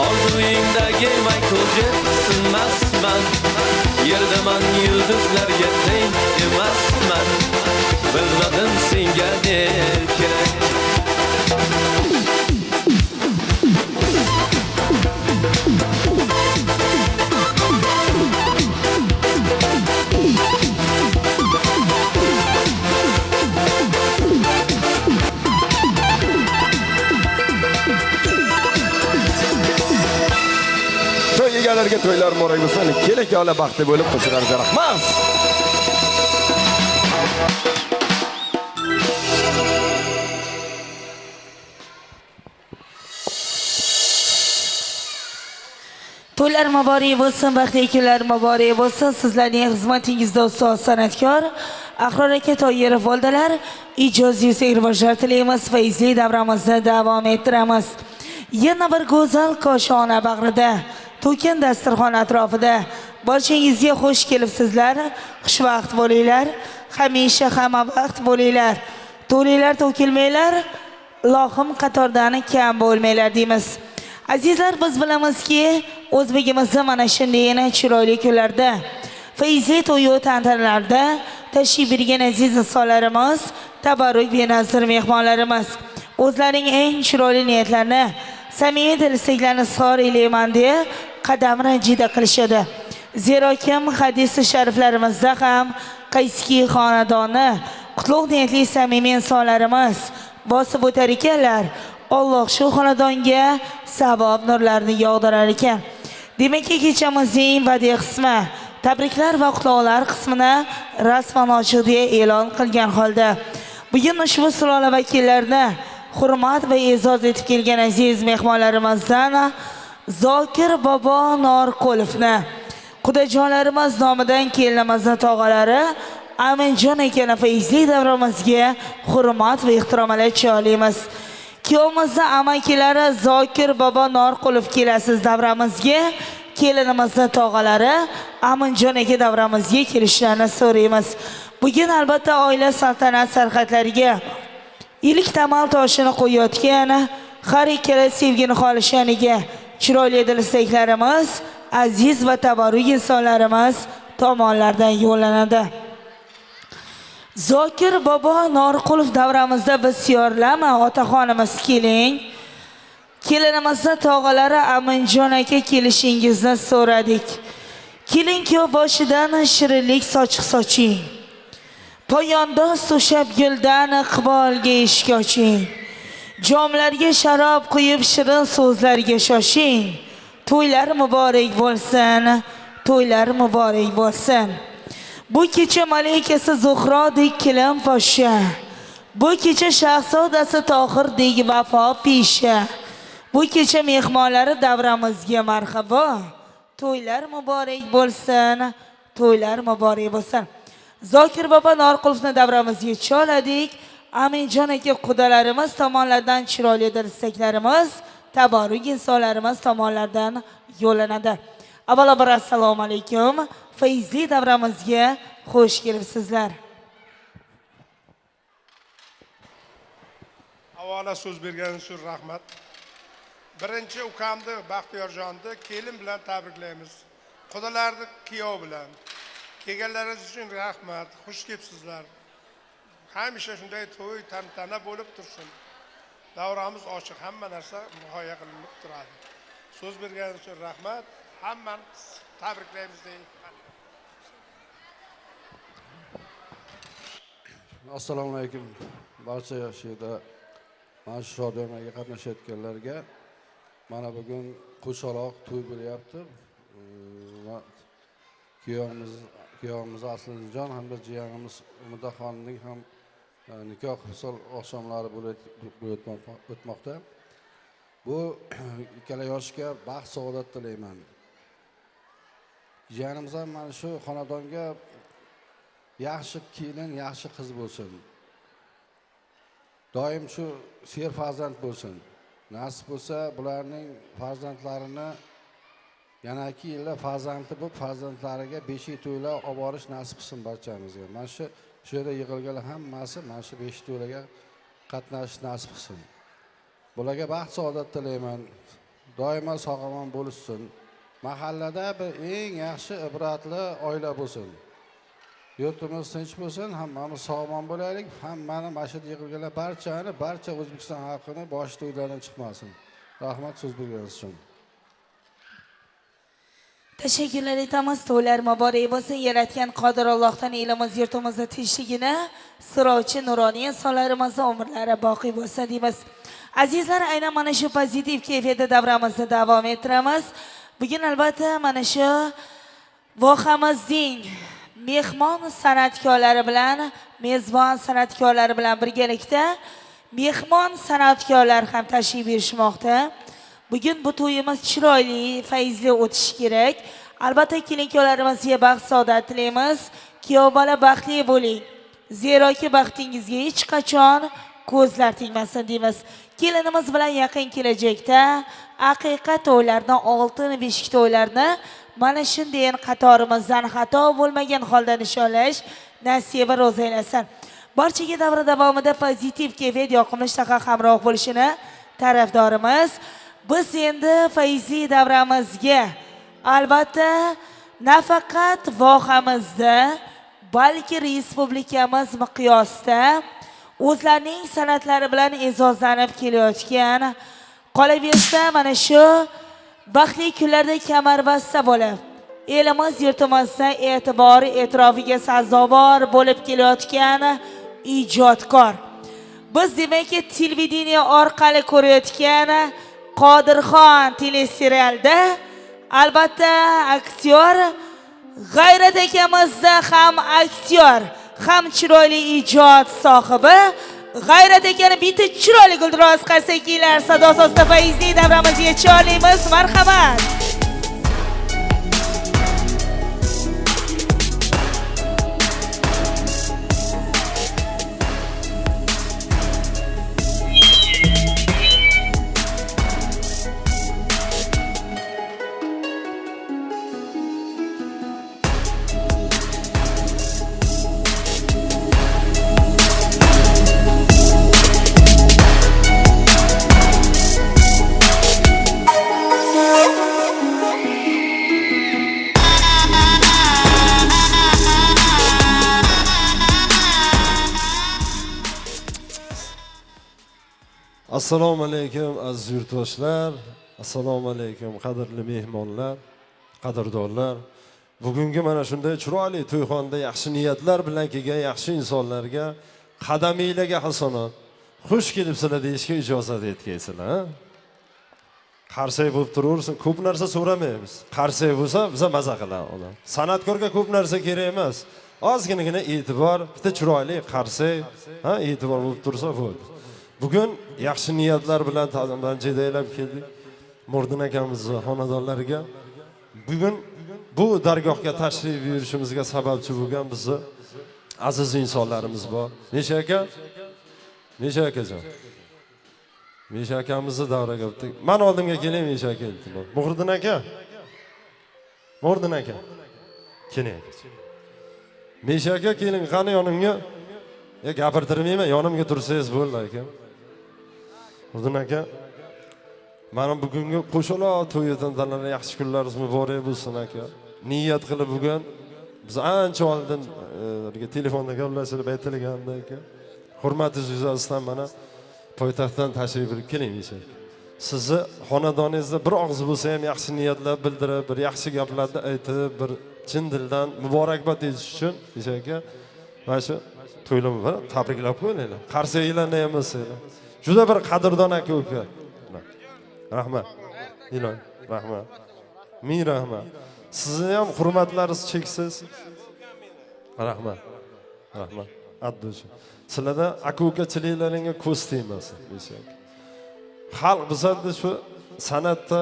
Orzuyingdagi Michael Jacksonmasman. Yerdaman yulduzlarga teng emasman. Bilmadim senga ne kerak. to'y egalariga to'ylar muborak bo'lsin. Kelin-kuyovlar baxtli bo'lib qo'shilariga rahmat. To'ylar muborak bo'lsin, baxtli kunlar muborak bo'lsin. Sizlarning xizmatingizda ustoz san'atkor Ahror aka Toyirov bo'ldilar. Ijoziy yuksak rivojlar tilaymiz, fayzli davramizni davom ettiramiz. Yana bir go'zal koshona bag'rida, to'kin dasturxon atrofida barchangizga xush kelibsizlar. Xushvaqt bo'linglar, hamisha hamma vaqt bo'linglar. To'ylar to'kilmanglar, ilohim qatordan kam bo'lmanglar deymiz. Azizlar, biz bilamizki, o'zbegimizda mana shunday chiroyli kunlarda, fayzli to'y tantanalarda tashrif buyurgan aziz insonlarimiz, tabarruk benazir mehmonlarimiz o'zlarining eng chiroyli niyatlarini, samimiy tilaklarini izhor elayman deya qadam ranjida qilishadi. Zero kim hadis shariflarimizda ham qaysiki xonadonni qutlug' niyatli samimiy insonlarimiz bosib o'tar ekanlar. Alloh shu xonadonga savob nurlarini yog'dirar ekan. Demakki, kechamizning badiiy qismi tabriklar va qutlovlar qismini rasman ochiq deya e'lon qilgan holda bugun ushbu sulola vakillarini hurmat va e'zoz etib kelgan aziz mehmonlarimizdan Zokir bobo Norqulovni qudajonlarimiz nomidan kelinimizning tog'alari Aminjon akani fayzli davramizga hurmat va ehtiromlar chorlaymiz. Kuyovimizning amakilari Zokir bobo Norqulov kelasiz davramizga, kelinimizning tog'alari Aminjon aka davramizga kelishlarini so'raymiz. Bugun albatta oila saltanat sarhatlariga ilk tamal toshini qo'yayotgan har ikkala sevgini xolishaniga chiroyli dilsaklarimiz, aziz va tabarruk insonlarimiz tomonlardan yo'llanadi. Zokir bobo Norqulov davramizda bisyorlama otaxonimiz keling. Kelinimizning tog'alari Aminjon aka kelishingizni so'radik. Keling kuyov boshidan shirinlik sochiq soching. Poyonda so'shab guldan iqbolga eshik oching. Jomlarga sharob quyib shirin so'zlarga shoshing. To'ylar muborak bo'lsin, to'ylar muborak bo'lsin. Bu kecha malikasi Zuhrodek kelin poshsha. Bu kecha shahzodasi Tohirdek vafo pisha. Bu kecha mehmonlari davramizga marhabo. To'ylar muborak bo'lsin, to'ylar muborak bo'lsin. Zokir bobo Norqulovni davramizga choladik. Aminjon aka qudalarimiz tomonlardan chiroyli dilsaklarimiz, tabarruk insonlarimiz tomonlardan yo'llanadi. Avvalo assalomu alaykum. Fayzli davramizga xush kelibsizlar. Avvalo so'z berganingiz uchun rahmat. Birinchi ukamni Baxtiyorjonni kelin bilan tabriklaymiz. Qudalarni kuyov bilan. Kelganlaringiz uchun rahmat. Xush kelibsizlar. Hamisha shunday to'y tantana bo'lib tursin. Davramiz ochiq, hamma narsa muhayyo qilinib turadi. So'z berganingiz uchun rahmat. Hammani tabriklaymiz deying. Assalomu alaykum barcha yoshida mana shu shodiyonlarga qatnashayotganlarga. Mana bugun qo'shaloq to'y bo'lyapti. Kuyovimiz Aslijon hamda jiyanimiz Umidaxonning ham nikoh hisol oqshomlari bo'lib o'tmoqda. Bu ikkala yoshga baxt saodat tilayman. Jiyanimiz ham mana shu xonadonga yaxshi kelin, yaxshi qiz bo'lsin. Doim shu ser farzand bo'lsin. Nasib bo'lsa, bularning farzandlarini yana 2 yilda farzandi bo'lib, farzandlariga beshik to'ylar olib borish nasib qilsin barchamizga. Mana shu yerda yig'ilganlar hammasi mana shu beshik to'ylarga qatnashish nasib qilsin. Bularga baxt saodat tilayman. Doimo sog'-omon bo'lsin. Mahallada bir eng yaxshi ibratli oila bo'lsin. Yurtimiz tinch bo'lsin, hammamiz sog'-omon bo'laylik. Hammani mashhur yig'ilganlar barcha O'zbekiston xalqini bosh to'ylardan chiqmasin. Rahmat so'z berganingiz uchun. Teşekkürler etamiz. To'ylar muborak bo'lsin. Yaratgan Qodir Allohdan elimiz yurtimizda tinchligini, sirovchi nuroniy insonlarimizning umrlari baqiy bo'lsin deymiz. Azizlar, aynan mana shu pozitiv kayfiyatda davramizni davom ettiramiz. Bugun albatta mana shu vohamizning mehmon san'atkorlari bilan, mezbon san'atkorlari bilan birgalikda mehmon san'atkorlar ham tashrif buyurishmoqda. Bugun bu to'yimiz chiroyli, fayzli o'tishi kerak. Albatta kelin-kuyovlarimizga baxt saodat tilaymiz. Kuyov bola baxtli bo'ling. Zeroki baxtingizga hech qachon ko'zlar tegmasin deymiz. Kelinimiz bilan yaqin kelajakda haqiqat to'ylarni, oltin beshik to'ylarni mana shunday qatorimizdan xato bo'lmagan holda nishonlash nasiba ro'z aylasin. Barchaga davr davomida pozitiv kayfiyat, yoqimli ishtaha hamroh bo'lishini tarafdorimiz. Biz endi fayzli davramizga albatta nafaqat vohamizda, balki respublikamiz miqyosida o'zlarining san'atlari bilan e'zozlanib kelayotgan, qolaversa mana shu baxtli kunlarda kamarbasta bo'lib, elimiz yurtimizda e'tibor e'tirofiga sazovor bo'lib kelayotgan ijodkor. Biz demakki televideniya orqali ko'rayotgan Qodirxon teleserialda albatta aktyor G'ayrat akamizda ham aktyor, ham chiroyli ijod sohibi G'ayrat akani bitta chiroyli guldiroz qarsakiylar sado asosida faizli davramizga chorlaymiz. Marhamat. Assalomu alaykum aziz yurtdoshlar, assalomu alaykum qadrli mehmonlar, qadrdonlar. Bugungi mana shunday chiroyli to'yxonada yaxshi niyatlar bilan kelgan yaxshi insonlarga qadaminglarga hasonat, xush kelibsizlar deyishga ijozat etgaysizlar. Qarsak bo'lib turaversin, ko'p narsa so'ramaymiz. Qarsak bo'lsa biz maza qilamiz. San'atkorga ko'p narsa kerak emas. Ozginagina e'tibor, bitta chiroyli qarsak, e'tibor bo'lib tursa bo'ldi. Bugun yaxshi niyatlar bilan jedaylab keldik. Murdin akamizning xonadonlariga. Bugun bu dargohga tashrif buyurishimizga sababchi bo'lgan bizni aziz insonlarimiz bor. Necha aka? Necha akajon? Mesha akamizni davraga o'tdik. Men oldimga keling, Mesha aka iltimos. Murdin aka. Murdin aka. Keling. Mesha aka keling, qani yonimga. Gapirtirmayman, yonimga tursangiz bo'ldi aka. Murdin aka. Mana bugungi qo'shaloq to'y tantanalari yaxshi kunlaringiz muborak bo'lsin aka. Niyat qilib bugun biz ancha oldin telefonda gaplashib aytilganda aka. Hurmatingiz yuzasidan mana poytaxtdan tashrif buyurib keling Mesha. Sizni xonadoningizda bir og'iz bo'lsa ham yaxshi niyatlar bildirib, bir yaxshi gaplarni aytib, bir chin dildan muborakbod etish uchun Mesha aka mana shu to'ylarni bir tabriklab qo'yinglar. Qarsaklarni ham bo'lsanglar. Juda bir qadrdon aka uka. Rahmat. Iloy, rahmat. Ming rahmat. Sizni ham hurmatlaringiz cheksiz. Rahmat. Rahmat. Addushi. Sizlarda aka-ukachilaringga ko'z tegmasin, Mesha aka. Xalq bizda shu san'atda,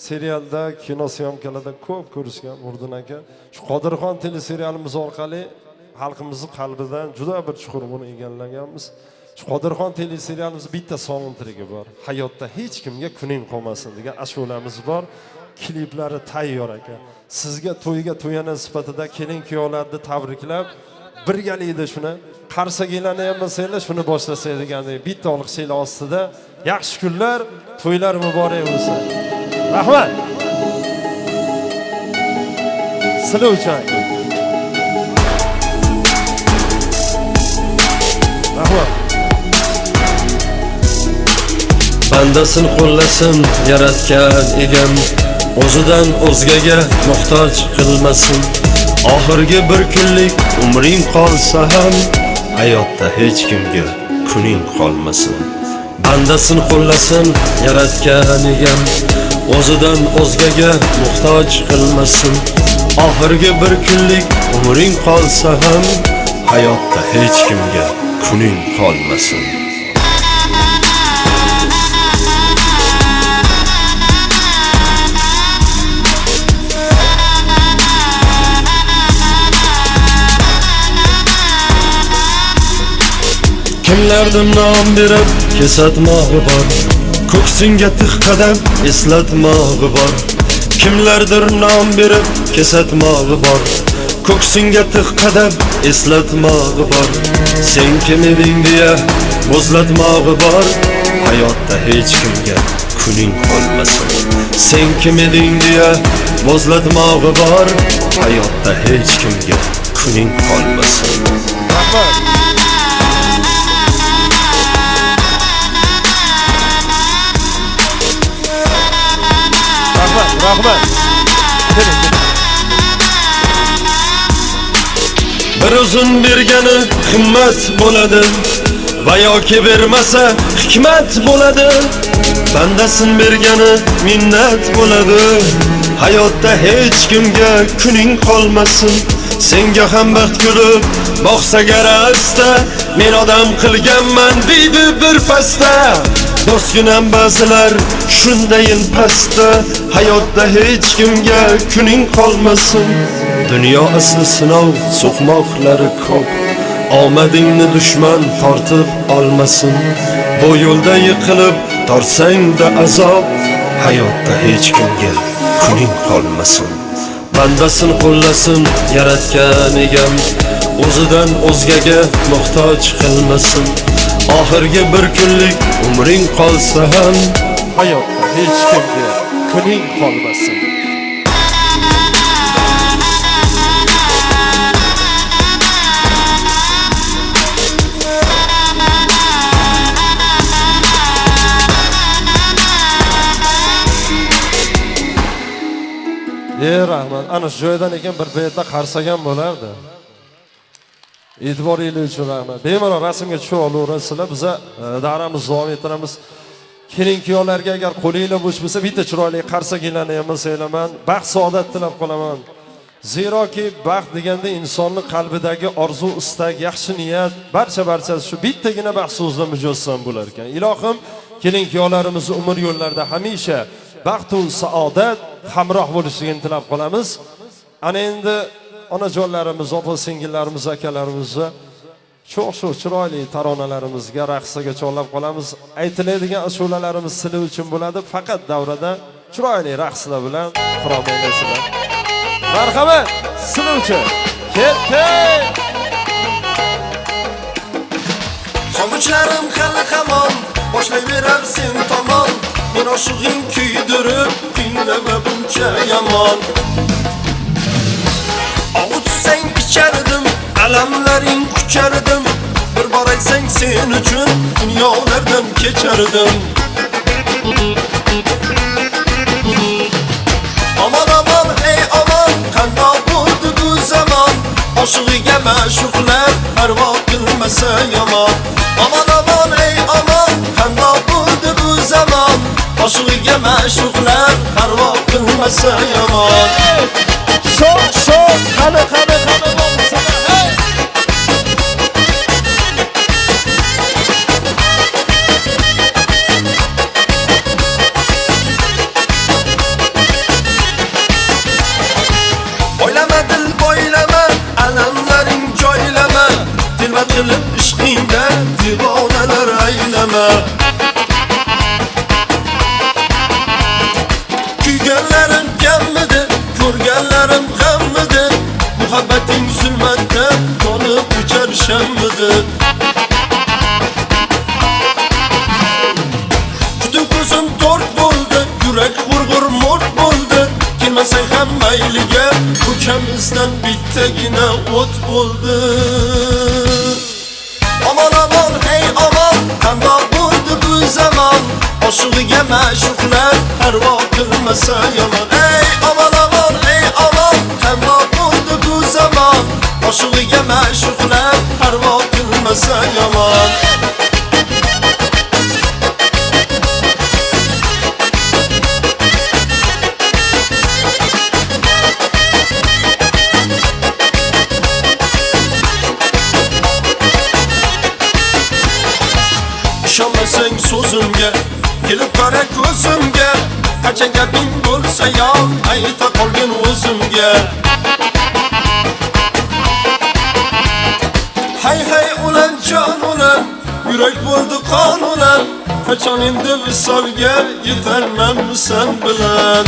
serialda, kino syomkalarda ko'p ko'rishgan Murdin aka. Shu Qodirxon teleserialimiz orqali xalqimizning qalbidan juda bir chuqur buni egallaganmiz. Shu Qodirxon teleserialimizda bitta soundtracki bor. Hayotda hech kimga kuning qolmasin degan ashulamiz bor. Kliplari tayyor aka. Sizga to'yga to'yana sifatida kelin-kuyovlarni tabriklab, birgalikda shuni qarsaklarni ham bo'lsanglar shuni boshlasak degandek bitta olqishlar ostida yaxshi kunlar, to'ylar muborak bo'lsin. Rahmat. Sizlar uchun. Rahmat. Bandasin qo'llasin yaratgan egam, o'zidan o'zgaga muhtoj qilmasin. Oxirgi bir kunlik umring qolsa ham hayotda hech kimga kuning qolmasin. Bandasin qo'llasin yaratgan egam, o'zidan o'zgaga muhtoj qilmasin. Oxirgi bir kunlik umring qolsa ham hayotda hech kimga kuning qolmasin. Kimlardir nom berib kesatmog'i bor, ko'ksingga tiq qadam eslatmog'i bor. Kimlardir nom berib kesatmog'i bor, ko'ksingga tiq qadam eslatmog'i bor. Sen kim eding deya bo'zlatmog'i bor, hayotda hech kimga kuning qolmasin. Sen kim eding deya bo'zlatmog'i bor, hayotda hech kimga kuning qolmasin. Rahmat. Bir so'zin bergani himmat bo'ladi va yoki bermasa hikmat bo'ladi. Bandasin bergani minnat bo'ladi. Hayotda hech kimga kuning qolmasin. Senga ham baxt kulib boqsa garasta, men odam qilganman deydi bir pasta. Do'stginam ba'zilar shundayin pasta, hayotda hech kimga kuning qolmasin. Dunyo asli sinov, so'qmoqlari ko'p. Omadingni dushman tortib olmasin. Bu yo'lda yiqilib torsang-da azob, hayotda hech kimga kuning qolmasin. Bandasin qo'llasin yaratgan egam, o'zidan o'zgaga muhtoj qilmasin. Oxirgi bir kunlik umring qolsa ham, hayotda hech kimga kuning qolmasin. Rahmat. Ana shu joydan ekan bir paytda qarsagan bo'lardi. E'tiboringiz uchun rahmat. Bemalol rasmga tusha olaverasizlar. Biz davramizni davom ettiramiz. Kelin-kuyovlarga agar qo'linglar bo'sh bo'lsa, bitta chiroyli qarsakinglarni ham saylaman. Baxt, saodat tilab qolaman. Zeroki baxt deganda insonning qalbidagi orzu, istak, yaxshi niyat, barchasi shu bittagina baxt so'zda mujassam bo'lar ekan. Ilohim, kelin-kuyovlarimiz umr yo'llarida hamisha baxt va saodat hamroh bo'lishligini tilab qolamiz. Ana endi onajonlarimiz, opa-singillarimiz, akalarimizni cho'q chiroyli taronalarimizga raqsaga chorlab qolamiz. Aytiladigan ashulalarimiz sizlar uchun bo'ladi, faqat davrada chiroyli raqslar bilan xirom aylasizlar. Marhamat, sizlar uchun. Ketdik. Sovuchlarim hali hamon boshlayverar sen tomon. Men oshig'ing kuydirib, tinglama buncha yomon. Ovutsang ichardim, alamlaring kuchardim. Bir bor aytsang sen uchun dunyolardan kechardim. Aman aman ey aman, qandoq bo'ldi bu zamon. Oshig'iga ma'shuqlar parvo qilmasa yomon. Aman aman ey aman, qandoq bo'ldi bu zamon. Oshig'iga ma'shuqlar parvo qilmasa yomon. Sho'x, qani bo'lsa. Oylama dil boylama, alamlaring joylama. Tilvat qilib ishqingda divonalar aylama. Kuyganlarim kammidi, ko'rganlarim g'ammidi. Muhabbating zulmatda qolib uchar shammidi. Butun ko'zim to'rt bo'ldi, yurak g'urg'ur mo't bo'ldi. Kelmasang ham mayliga, ko'chamizdan bittagina o't bo'ldi. Aman aman hey aman, qandoq bo'ldi bu zamon. Oshig'iga ma'shuqlar parvo qilmasa yomon. Ey aman aman ey aman, qandoq bo'ldi bu zamon. Oshig'iga ma'shuqlar parvo qilmasa yomon. Ishonmasang so'zimga, kelib qara ko'zimga. Qancha gaping bo'lsa yo, ayta qolgin o'zimga. Hay hay ulan jon ulan, yurak bo'ldi qon ulan. Qachon endi visolga yetarman sen bilan.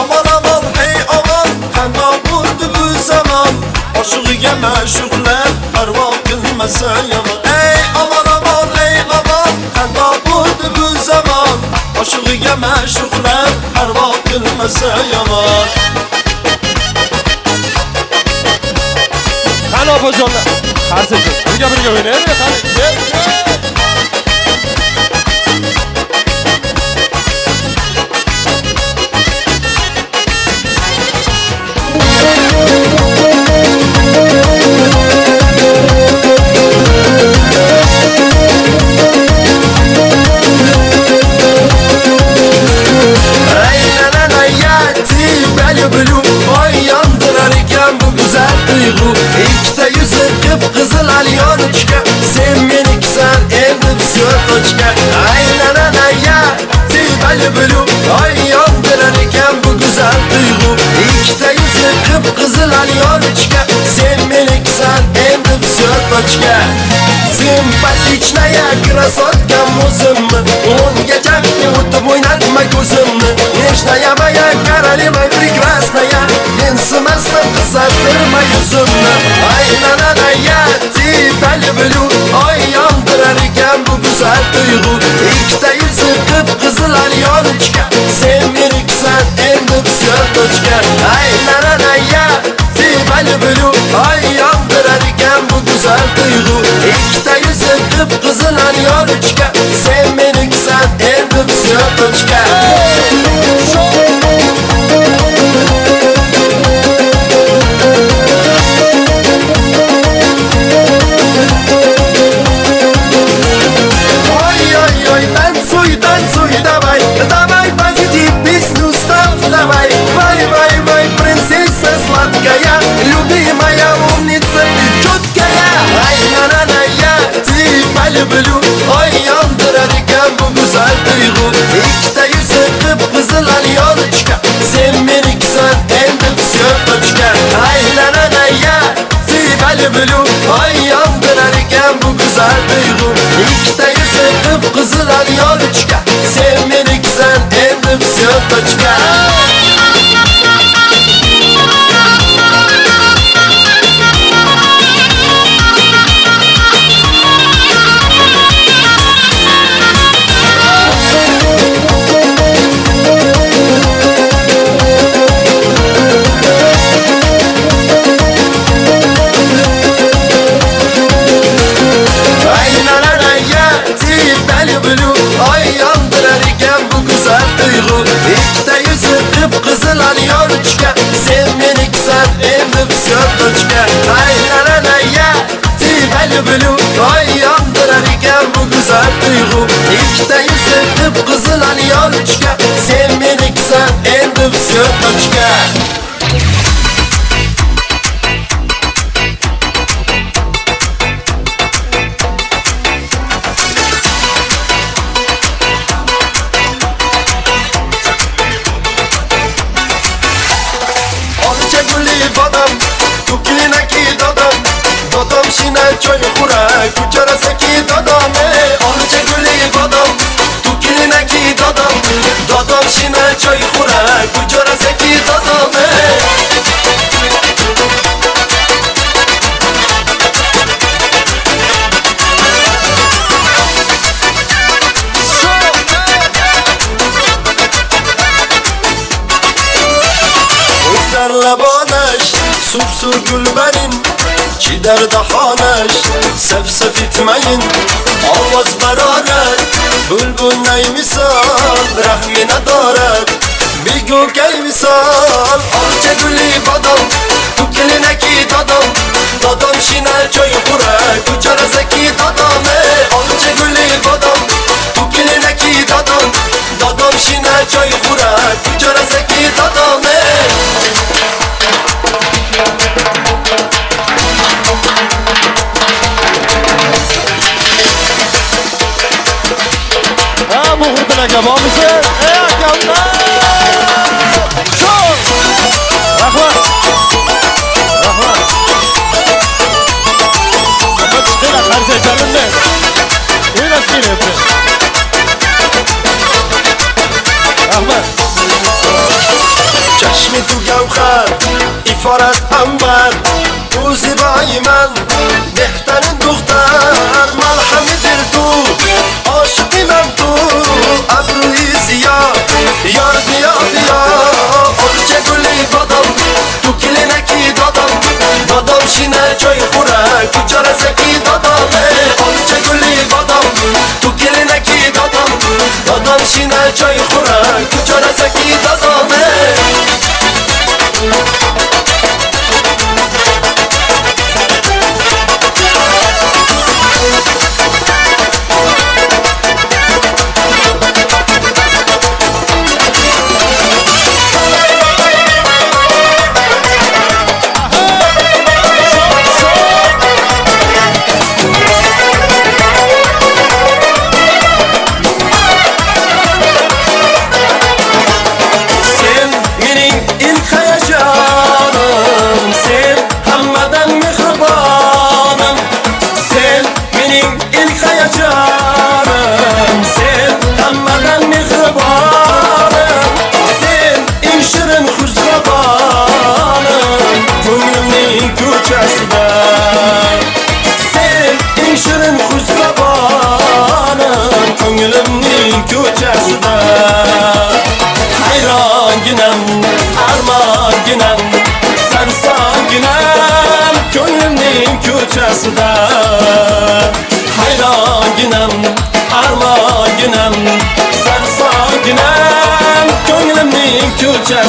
Aman aman hey aman, qandoq bo'ldi bu zamon. Oshig'iga ma'shuqlar parvo qilmasa yomon. Ey aman aman ey aman, qandoq bo'ldi bu zamon. Oshig'iga ma'shuqlar parvo qilmasa yomon. Qani opajonlar, qarshi birga o'ynaylik, qani. ikkita yuzi qip-qizil alyochka. Sen meniksan endi psyotochka. Simpatichная красотка музымni, o'ngacha o'tib o'ynatma ko'zimni. Nechная моя королева прекрасная, men simasdan qizartirma yuzimni. Aylanadaya тебя люблю, oy yondirar ekan bu go'zal tuyg'u. Ikkita yuzi qip-qizil alyochka, sen meniksan endi psyotochka. Aylanadaya тебя люблю, oy yondirar ekan bu go'zal tuyg'u. Ikkita yuzi qip-qizil alyochka, sen meniksan endi psyotochka. Танцуй, давай, давай, позитив, песню ставь, давай. Вай, принцесса сладкая, любимая умница, ты чуткая. Ай, на, я тебя люблю, ой, yondirar ekan bu go'zal tuyg'u. Ikkita yuzi qip-qizil alyochka, sen meniksan endi psyotochka. Ay, na, ya тебя люблю, ой, yondirar ekan bu go'zal tuyg'u. Ikkita yuzi qip-qizil alyochka, sen meniksan endi psyotochka. Ikkita yuzi qip-qizil alyochka, sen meniksan endi psyotochka. Ay, ya тебя люблю, oy yondirar ekan bu go'zal tuyg'u. Ikkita yuzi qip-qizil alyochka, sen meniksan endi psyotochka. Choy xurak, kucharasaki dodome. Olcha guli bodom, tukilinaki dodom. Dodom shina choy xurak, kucharasaki dodome. O'zlar labonash, suv gulbarin. Chidar dahonash, saf etmayin. Ovoz barorat, bulbul nay misol, rahmina dorat, begukay misol. Olcha guli bodom, tukilinaki dodom. Dodom shina choy xurak, kucharasaki dodome. Olcha guli bodom, tukilinaki dodom. Dodom shina choy xurak, kucharasaki dodome. Muhriddin aka bormisiz? Akamlar! Sho'x! Rahmat! Rahmat! Rahmat chiqinglar, qarshi chalinmang. O'ynab kelyapti. Rahmat! Chashmi tu gavhar, iforat ambar, o'zi boyiman, behtarin duxtar, malhamidir tu, oshiqiman tu, abruyi ziyo, yor diyo diyo. Olcha guli bodom, tukilinaki dodom. Dodom shina choy xurak, kucharasaki dodome. Olcha guli bodom, tukilinaki dodom. Dodom shina choy xurak, kucharasaki dodome.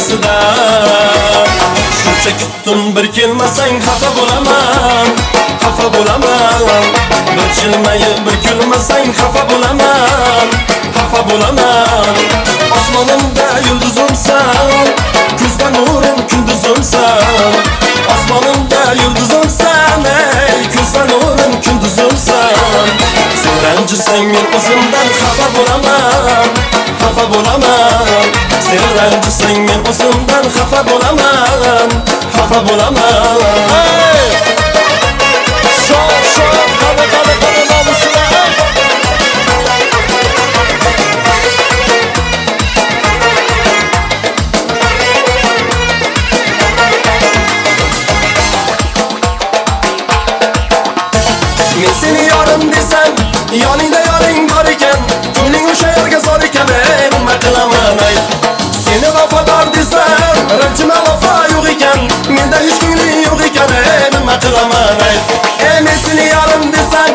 orasida shuncha kutdim bir kelmasang xafa bo'laman xafa bo'laman bir jilmayib bir kulmasang xafa bo'laman xafa bo'laman osmonimda yulduzimsan kuzda nurim kunduzimsan osmonimda yulduzimsan ey kuzda nurim kunduzimsan sen ranjisang men o'zimdan xafa bo'laman xafa bo'laman sen ranjisang men o'zimdan xafa bo'laman xafa bo'laman Şov qani nomusini men seni yorim desam yoningda yoring bor ekan ko'ngling o'sha yerga zor ekan ey nima qilaman ay seni vafodor desam ranjima vafo yo'q ekan menda hech ko'ngling yo'q ekan ey nima qilaman ay men seni yorim desam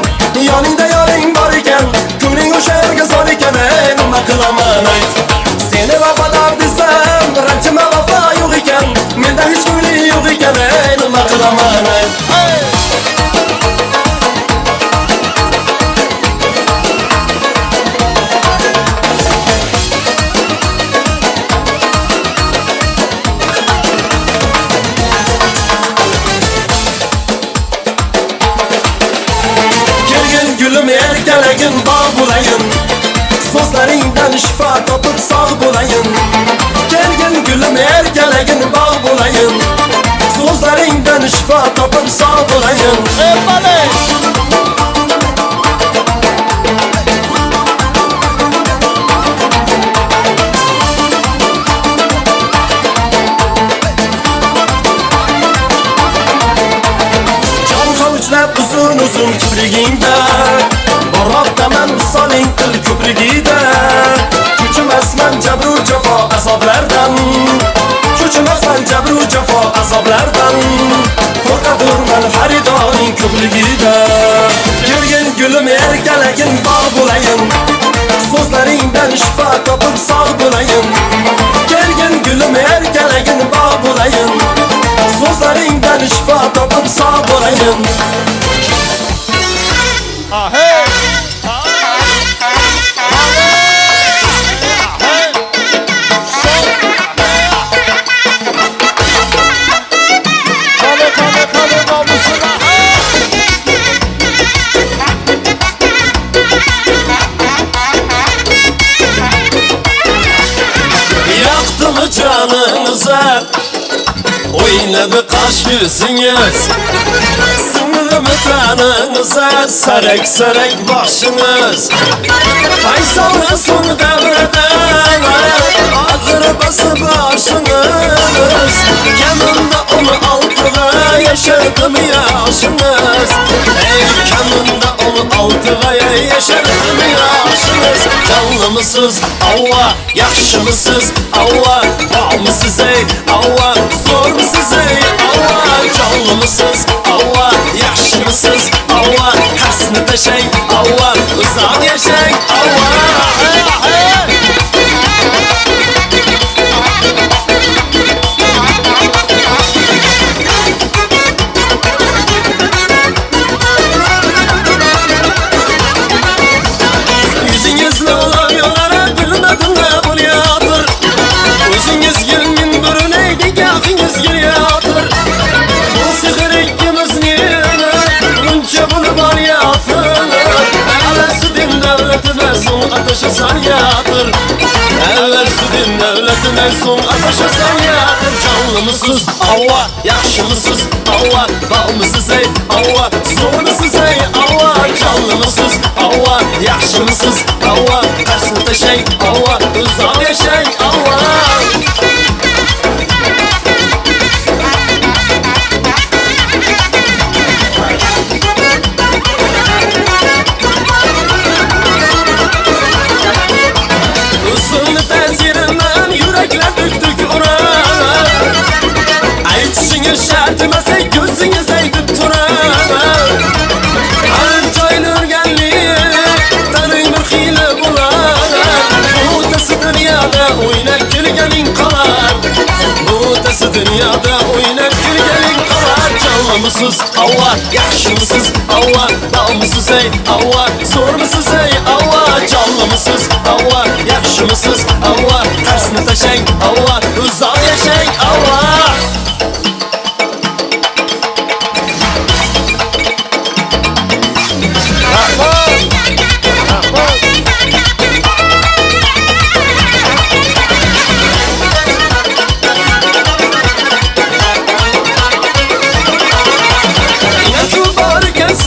yoningda yoring bor ekan ko'ngling o'sha yerga zor ekan ey nima qilaman ay seni vafodor desam ranjima vafo yo'q ekan menda hech ko'ngling yo'q ekan ey nima qilaman ay gülüm erkelegin bağ bulayın sözlerinden şifa tapıp sağ bulayın Gelgin gülüm erkelegin bağ bulayın sözlerinden şifa tapıp sağ bulayın uzun uzun kiprigingda bormoqdaman misoling til ko'prigida ko'chimasman jabru jafo azoblardan ko'chimasman jabru jafo azoblardan qo'rqadurman xaridoring ko'pligida kelgin gulim erkalagin bog' bo'layin so'zlaringdan shifo topib sog' bo'layin kelgin gulim erkalagin bog' bo'layin so'zlaringdan shifo topib sog' bo'layin Yaktı canınıza oynadı kaş yüzünüz sınırı mı kanınıza sarık sarık başınız Faysal'ın son devreden ağır basıp başınız yanında onu altıda yaşardım yaşınız kanında onu altıda yaşardım yaşınız canlı mısınız Allah yaxşı mısınız Allah var mısınız ey Allah zor mısınız ey Allah canlı mısınız Allah yaxşı mısınız Allah hasını taşıyın Allah uzak yaşayın Allah yüzünüzle olan yollara gülmedin ne buluyordur Özünüz gülün bürüneydi gafiniz giriyordur Bu sihir ikimiz neyine Bunca bunu var yatır Evvel südün devletine son ateşe saryadır Evvel südün devletine son ateşe saryadır Canlı mısınız Allah yaxşı mısınız Allah var mısınız ey Allah zor mısınız ey Allah canlı mısınız Allah yaxşı mısınız Allah tersini taşıyın Allah uzak yaşayın Allah Usulü tesirinden yürekler döktük uğrana Ayçişiniz şartımasa gözünüz eğdip turana Anca nurgenliği tanıyın bir hile bular Bu tası dünyada oynak gülgenin kalar Dünyada oynab yurganing avval Jonmisiz avval, yaxshimisiz avval, nomisiz ey avval, zo'rmisiz ey avval, jonmisiz avval, yaxshimisiz avval, qarsni tashang avval, uzoq yashang avval.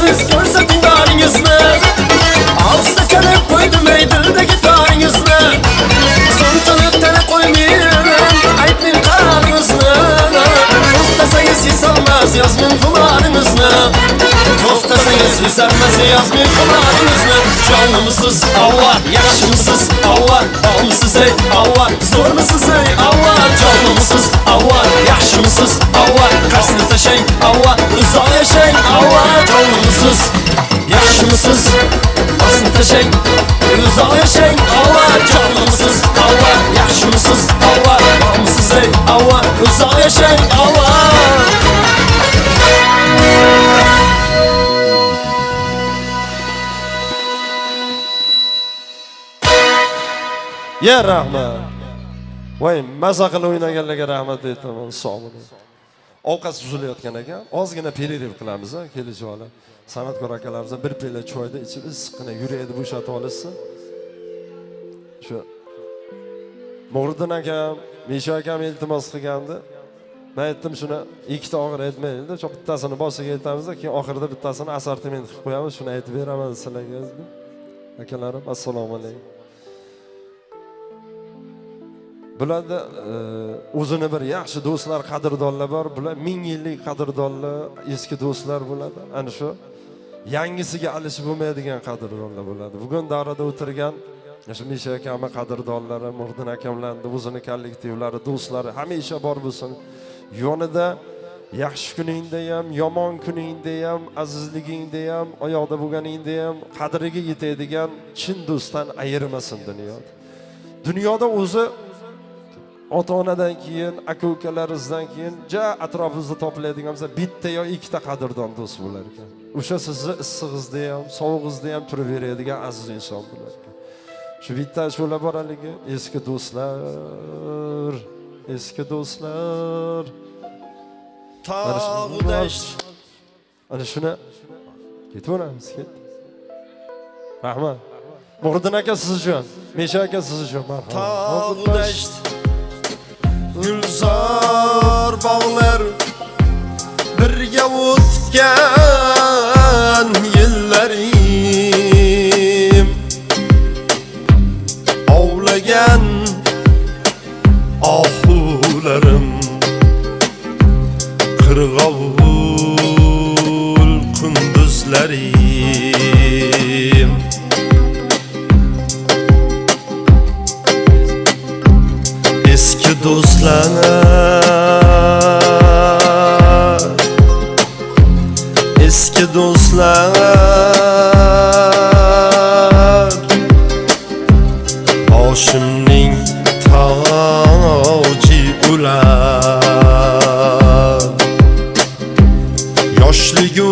Siz ko'rsating doringizni, og'izda chalib qo'ydim ey dildagi doringizni. So'rtanib tanib qo'ymayman aytmang qaringizni. To'xtasangiz yesolmas yozmang xumoringizni. To'xtasangiz yesolmas yozmang xumoringizni. Jonmisiz avval, yaxshimisiz avval, nomisiz ey avval, zo'rmisiz ey avval, jonmisiz avval, yaxshimisiz avval, qarsni tashang avval, uzoq yashang avval, jonmisiz, yaxshimisiz, qarsni tashang, uzoq yashang avval, jonmisiz avval, yaxshimisiz avval, nomisiz ey avval, uzoq yashang avval. Ya rahmat. Voy, maza qilib o'ynaganlarga rahmat aytaman, sog' bo'ling. Ovqat suzilayotgan ekan, ozgina pererv qilamiz, kelishib san'atkor akalarimiz bir pilla choyda ichib issiqqina yuragini bo'shatib olishsa. Shu Mo'g'riddin akam, Misha akam iltimos qilgandi. Men aytdim shuni ikkita og'ir aytmaydi, shu bittasini boshiga aytamiz-da, keyin oxirida bittasini assortiment qilib qo'yamiz, shuni aytib beraman sizlarga. Akalarim, assalomu alaykum. Bularda o'zini bir yaxshi do'stlar, qadrdonlar bor. Bular 1000 yillik qadrdonlar, eski do'stlar bo'ladi. Ana shu yangisiga alishib bo'lmaydigan qadrdonlar bo'ladi. Bugun davrada o'tirgan shu Misha akam qadrdonlari, Mo'g'riddin akamlarning o'zini kollektivlari, do'stlari hamisha bor bo'lsin. Yonida yaxshi kuningda ham, yomon kuningda ham, azizligingda ham, oyoqda bo'lganingda ham qadriga yetadigan chin do'stdan ayirmasin dunyoda. Dunyoda o'zi ota-onadan keyin, aka-ukalaringizdan keyin atrofingizda topiladigan bo'lsa, bitta yo ikkita qadrdon do'st bo'lar ekan. O'sha sizni issig'ingizda ham, sovug'ingizda ham turib beradigan aziz inson bo'lar ekan. Shu bitta shular bor haligi, eski do'stlar, eski do'stlar. Ana shuni ketaveramiz, ket. Rahmat. Mo'g'riddin aka siz uchun, Misha aka siz uchun marhamat. Gülzar bağlar birga o'tgan yillarim, ovlagan ohularim, qirg'ovul kunduzlarim. Eski do'stlar, eski do'stlar, boshimning toji ular. Yoshligi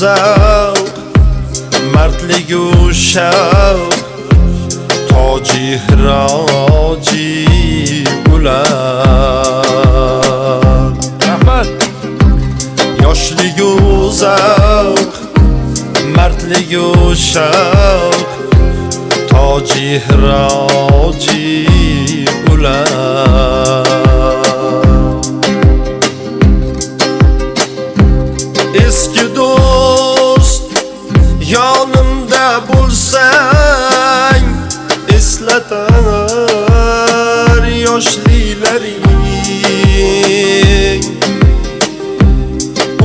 zavq, mardligi shavq, toji hiroji ular. Rahmat. Yoshligi zavq, mardligi shavq, toji hiroji ular. Eski do'st yonimda bo'lsang, eslatar yoshliklaring.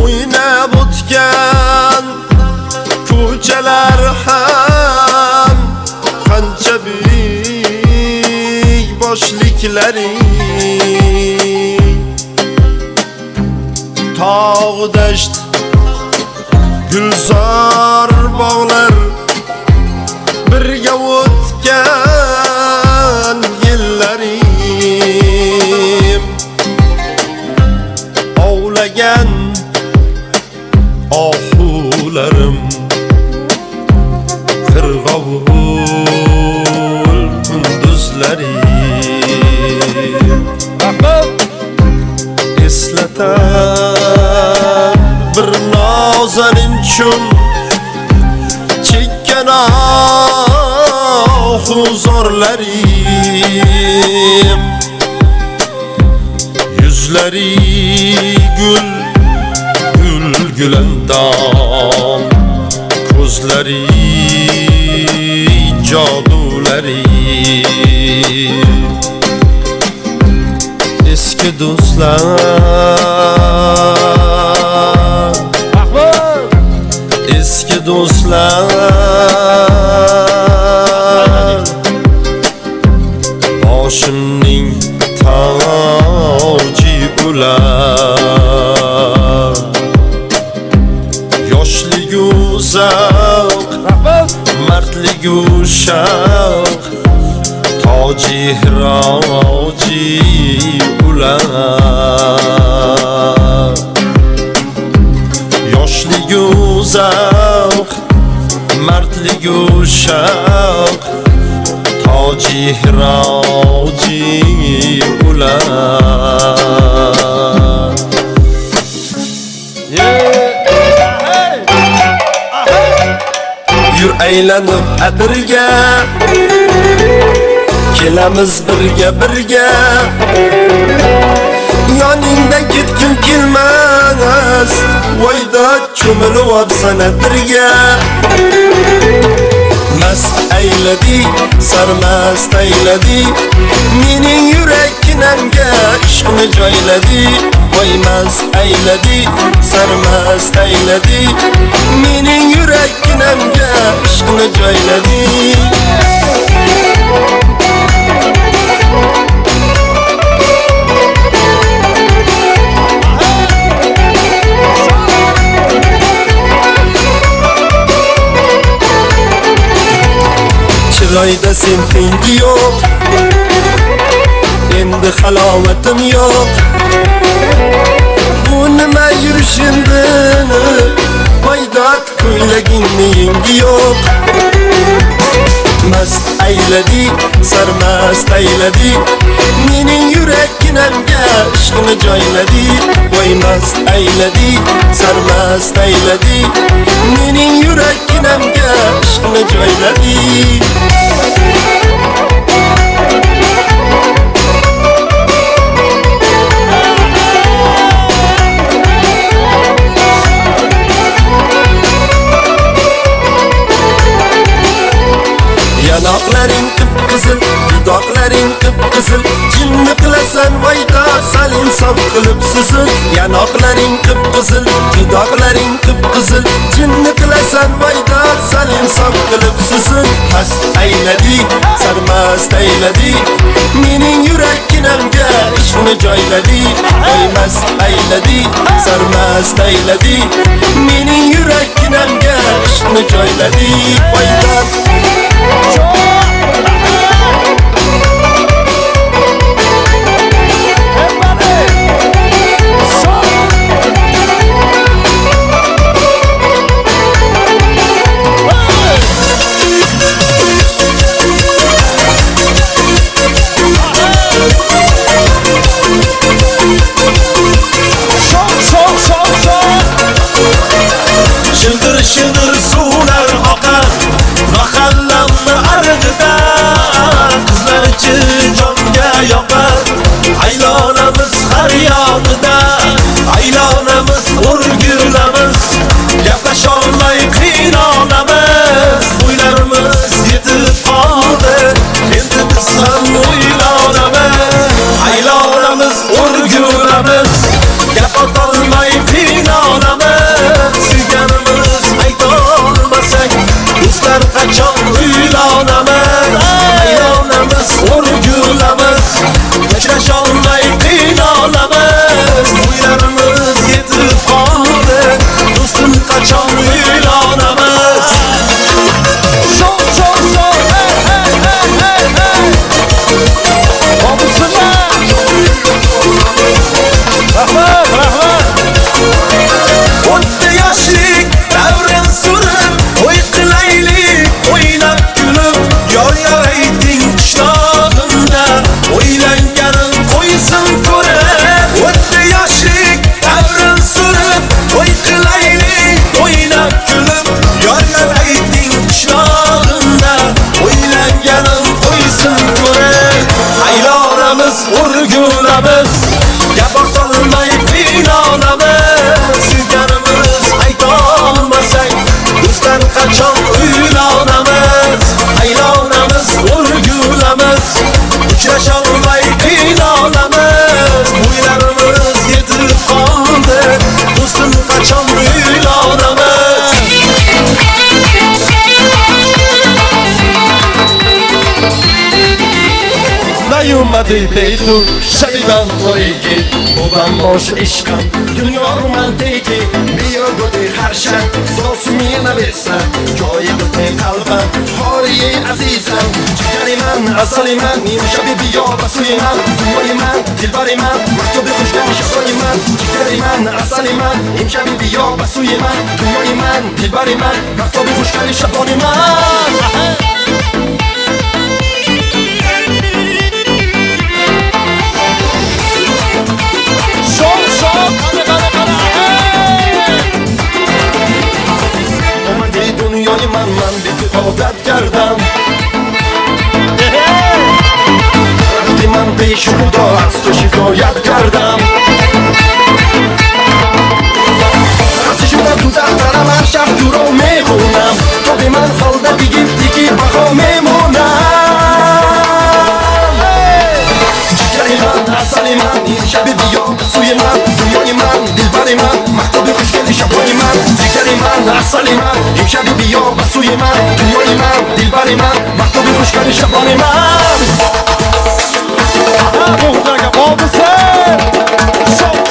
O'ynab o'tgan ko'chalar ham qancha buyuk boshliklaring. Tog' dasht, gulzor bog'lar birga o'tgan yillarim. ko'zlarim qirg'ovul kunduzlari eslatar bir nozaninchun chekkan huzurlarim yuzlari gul gulandam ko'zlari jodulari eski do'stlar eski do'stlar boshimning toji ular yoshligu zavq mardligu shavq toji hiroji ular yoshligu zavq mardligu shavq toji hiroji ular yur aylanib birga kelamiz birga yoningda ketgim kelmas voyda cho'milib olsan birga mast ayladi sarmast ayladi mening yurakkinamga ishqni joyladi voy mast ayladi sarmast ayladi mening yurakkinamga ishqni joyladi chiroyda sen tengi yo'q endi halovatim yo'q bu nima yurishindi voydat ko'ylagingni yengi yo'q mast ayladi sarmast ayladi mening yurakkinamga ishqni joyladi voy mast ayladi sarmast ayladi mening yurakkinamga ishqni joyladi Yanaqlaring qip-qizil, dudoqlaring qip-qizil Jinni qilasan voyda sal insof qilib susun Yanaqlaring qip-qizil, dudoqlaring qip-qizil Jinni qilasan voyda sal insof qilib susun Mast ayladi, sarmast ayladi mening yurakkinamga ishqni joyladi Voy mast ayladi, sarmast ayladi mening yurakkinamga ishqni joyladi Voyda Shildir suvlar oqar mahallamni arg'ida qizlarchi jonga yoqar aylonamiz har yog'ida aylonamiz o'rgulamiz gaplasholmay qiynalamiz o'ylarimiz yetib qoldi endi biz ham o'ylanamiz aylonamiz o'rgulamiz gap otolmay qiynalamiz suyganimiz aytolmasak do'stlar qachon uylanamiz aylonamiz o'rgulamiz uchrasholmay qiynalamiz qachon uylanamiz aylanamiz o'rgulamiz uchrasholmay qiynalamiz bo'ylarimiz yetib qoldi do'stim qachon uylanamiz Nayumadi beytu şabiban toyki Babam boş işkan Dünya romantiki Biyo godi harshan Sosmina besa Joya godi kalban Horiye azizan Çikariman asaliman Nimşabi biyo basuyiman Duyoyiman dilbariman Maktubi kuşkan şaboyiman Çikariman asaliman Nimşabi biyo basuyiman Duyoyiman dilbariman Maktubi kuşkan şaboyiman من بیت عادت کردم وقتی من پیش خدا از تو شکایت کردم راستی شدم تو دفترم هر شب تو رو میخونم تو به من خالده بگیفتی که بخوا میمونم جگری من اصلی من این شب بیا سوی من دنیای من دلبر من محتاب خوشگل شبای من جگری من اصلی من این شب بیا سوی من دنیای من دلبر من محتاب خوشگل شبای من بغداga bobisi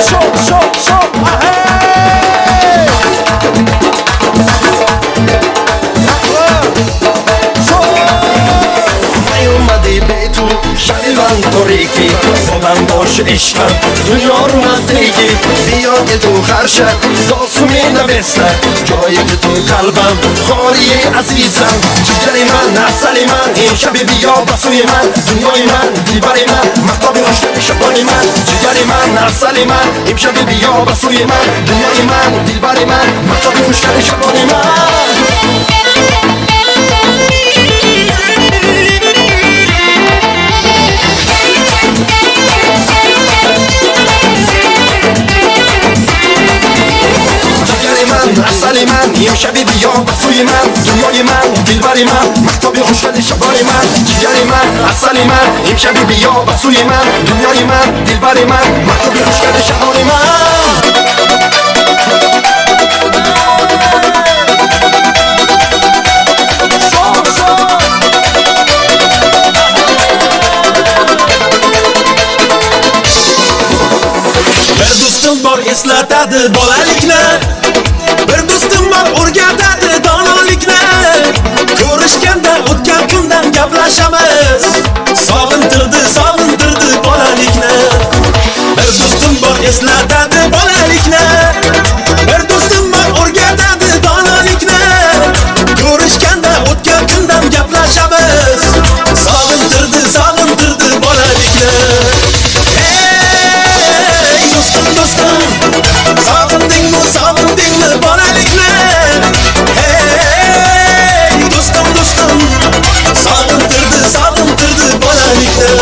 şok Şarivan toriki Babam boş işkan Dünya romantiki Biyogi tu harşa Dostumina besa Joyigi tu kalbam Khoriye azizam Jigari man asali man In shabi biyo basuyi man Dunyoyi man dilbari man Mahtabi hoshgari shaboni man Jigari man asali man In shabi biyo basuyi man Dunyoyi man dilbari man Mahtabi hoshgari shaboni man اصلی من این شبی بیا بسوی من دنیای من دلبری من محتابی خوشگل شبای من جگری من اصلی من این شبی بیا بسوی من دنیای من دلبری من محتابی خوشگل شبای من Bir do'stim bor eslatadi bolalikni Bir do'stim bor o'rgatadi donolikni Ko'rishganda o'tgan kundan gaplashamiz Sog'intirdi bolalikni Bir do'stim bor eslatadi bolalikni Bir do'stim bor o'rgatadi donolikni Ko'rishganda o'tgan kundan gaplashamiz Sog'intirdi bolalikni Do'stim sog'indingmi bolalikni Hey do'stim sog'intirdi bolalikni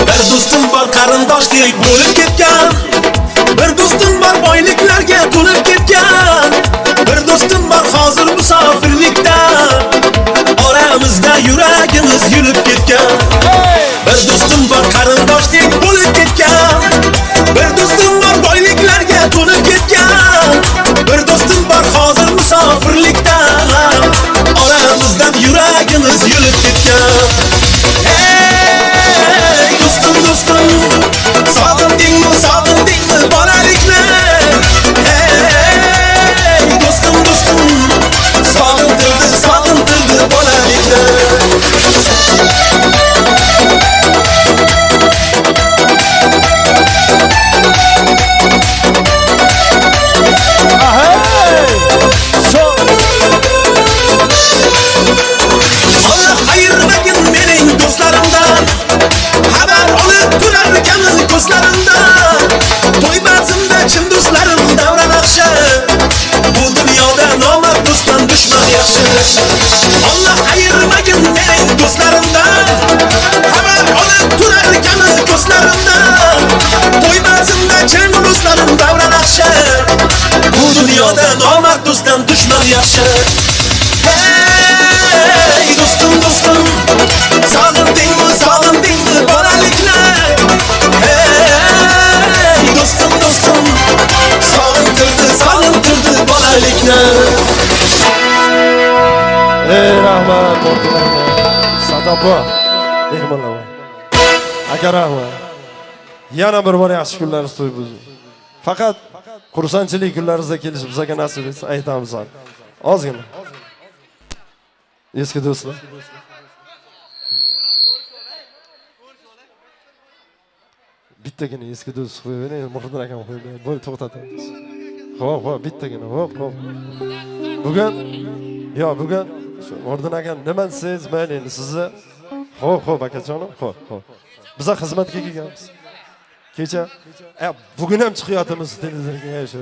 Bir do'stim bor qarindoshdek bo'lib ketgan Bir do'stim bor boyliklarga to'lib ketgan Bir do'stim bor hozir musofirlikda Oramizda yuragimiz yulib ketgan Bir do'stim bor qarindoshdek bo'lib ketgan Bir do'stim bor boyliklarga to'lib ketgan Bir do'stim bor hozir musofirlikda Oramizdan yuragimiz yulib ketgan Hey do'stim Sog'indingmi bolalikni Hey do'stim Sog'intirdi bolalikni Allah ayırmakin meni Ey rahmat, Mordilarga. Satopo. Mehmonlar. Aka rahmat. Yana bir bor yaxshi kunlarimiz to'y bo'lsin. Faqat xursandchilik kunlaringizda kelish bizga nasib etsin, aytamiz. Ozgina. Eski do'stlar. Bittagina eski do'st qo'yavering, Muhriddin akam qo'yib, bo'ldi to'xtatamiz. Xo'p, bittagina, xo'p. Bugun Muhriddin akam nima desangiz mayli endi sizni. Xo'p akajonim, xo'p. Biz xizmatga kelganmiz. Kecha, bugun ham chiqyapmiz televizorga shu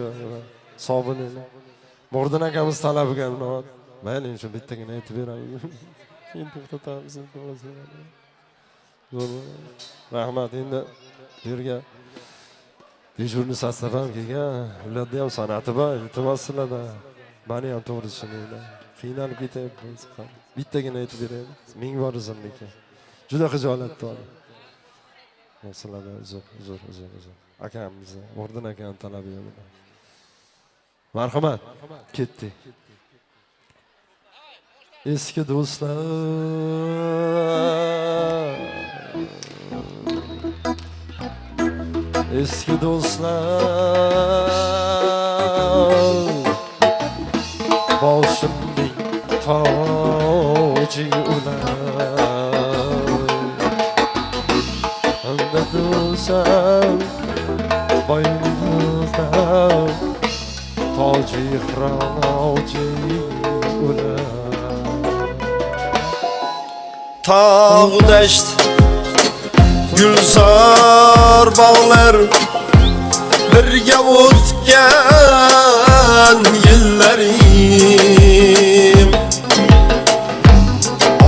Sobini. Muhriddin akamiz talabiga binoan. Mayli shu bittagina aytib beraman. Keyin to'xtatamiz. Rahmat endi bu yerga dejurniy sostav ham kelgan. Ularda ham san'ati bor, iltimos sizlarda. Meni ham to'g'ri tushuninglar. Qiynalib ketyapmiz. Bittagina aytib beraylik. Ming bor uzunligi. Juda xijolatli. Sizlarda uzr. Akamiz, Muhriddin akam talabi yo'q. Marhamat. Ketdik. Eski do'stlar. Eski do'stlar. Boshimning toji ular. Anda do'stam boynimizda toji xroji ular. Tağ deşt gülzar bağlar birge o'tgan yillarim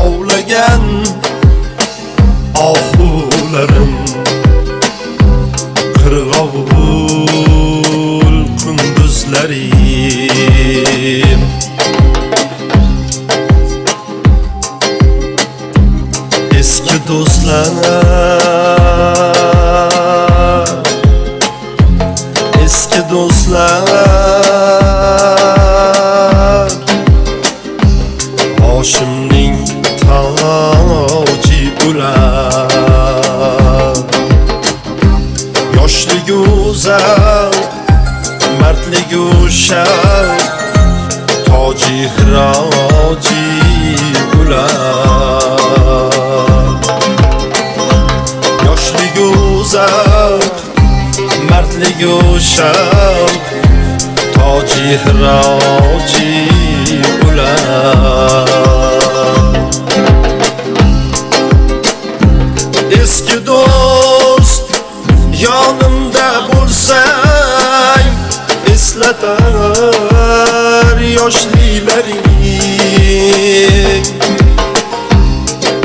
ovlagan ohularim qirg'ovul kunduzlarim eski do'stlar boshimning toji ular yoshlik uzar mardlik ushar toji xiroji ular yoshlik uzar mardlik ushar toji xiroji ular eski do'st yonimda bo'lsang eslatar yoshliklaring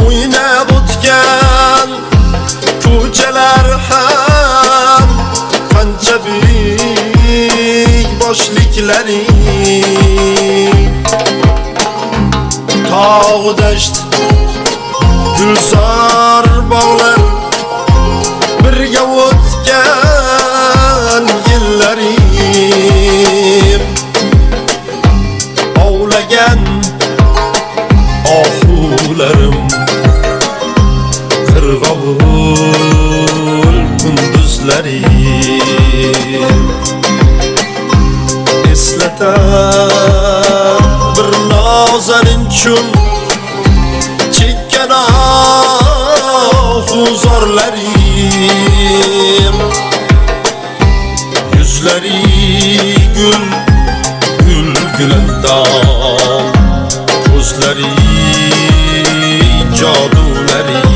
o'ynab o'tgan ko'chalar ham qancha buyuk boshliklaring tog' dasht gulzor bog'lar birga o'tgan yillarim ovlagan ohularim qirg'ovul kunduzlarim eslatar bir nozaninchun chekkan huzurlarim yuzlari gul gulindon ko'zlari jodularim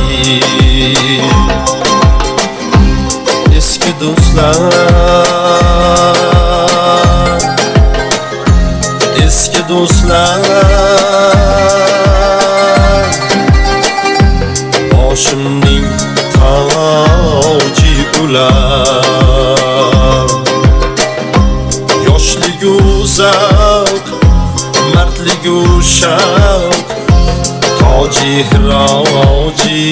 eski do'stlar eski do'stlar boshimning toji ular yoshlik uzaq mardlik ushaq toji xiroji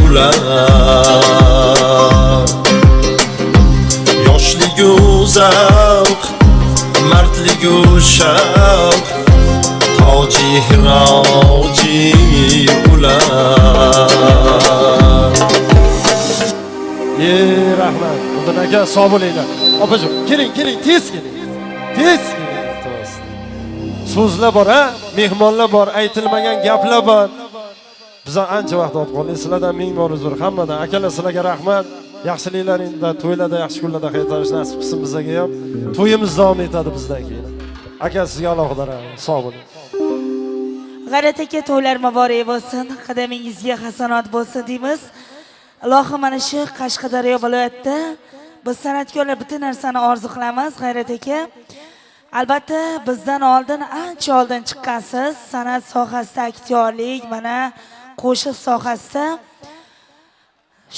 ular yoshlik uzaq mardlik ushaq hoji hiroji ular. Rahmat. Bundan aka sog' bo'linglar. Opajon, keling, tez keling. Tez keling. So'zlar bor, ha? Mehmonlar bor, aytilmagan gaplar bor. Biz ancha vaqt olib qoldik. Sizlardan ming bor uzr. Hammadan akalar sizlarga rahmat. Yaxshiliklaringda, to'ylarda, yaxshi kunlarda qaytarish nasib qilsin bizga ham. To'yimiz davom etadi bizdan keyin. Aka sizga alohida rahmat. Sog' bo'ling. G'ayrat aka, to'ylar muborak bo'lsin, qadamingizga hasanat bo'lsin deymiz. Ilohim mana shu Qashqadaryo viloyatida biz san'atkorlar bitta narsani orzu qilamiz, G'ayrat aka. Albatta bizdan oldin, ancha oldin chiqqansiz, san'at sohasida, aktyorlik, mana qo'shiq sohasida.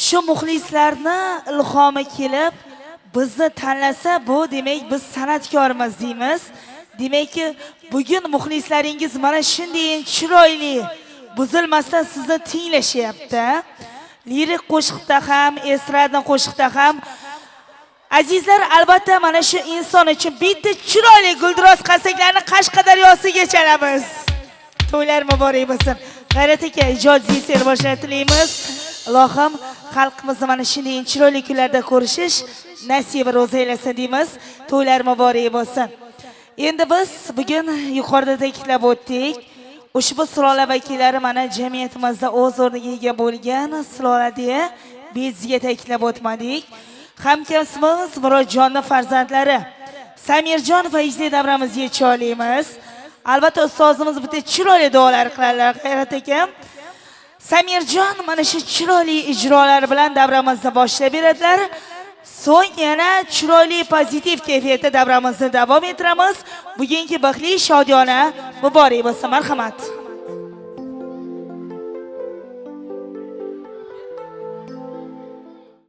Shu muxlislarni ilhomi kelib, bizni tanlasa, bu demak biz san'atkormiz deymiz. Demakki, bugun muxlislaringiz mana shunday chiroyli, buzilmasdan sizni tinglashyapti. Lirik qo'shiqda ham, estrada qo'shiqda ham. Azizlar, albatta mana shu inson uchun bitta chiroyli guldiroz qasaklarini Qashqadaryosiga chalamiz. To'ylar muborak bo'lsin. G'ayrat aka, ijodingizni rivojlantirishni tilaymiz. Ilohim xalqimizni mana shunday chiroyli kunlarda ko'rishish nasib ro'za aylasin deymiz. To'ylar muborak bo'lsin. Endi biz bugun yuqorida ta'kidlab o'tdik. Ushbu sulola vakillari mana jamiyatimizda o'z o'rniga ega bo'lgan sulola deya bezga ta'kidlab o'tmadik. Hamkasbimiz Murodjonning farzandlari Samirjon va Ijli davramizga cho'laymiz. Albatta ustozimiz bitta chiroyli duolar qiladilar, G'ayrat aka. Samirjon mana shu chiroyli ijrolar bilan davramizni boshlab beradilar. So'ng yana chiroyli pozitiv kayfiyatda davramizni davom ettiramiz. Bugungi baxtli shodiyona muborak bo'lsin. Marhamat.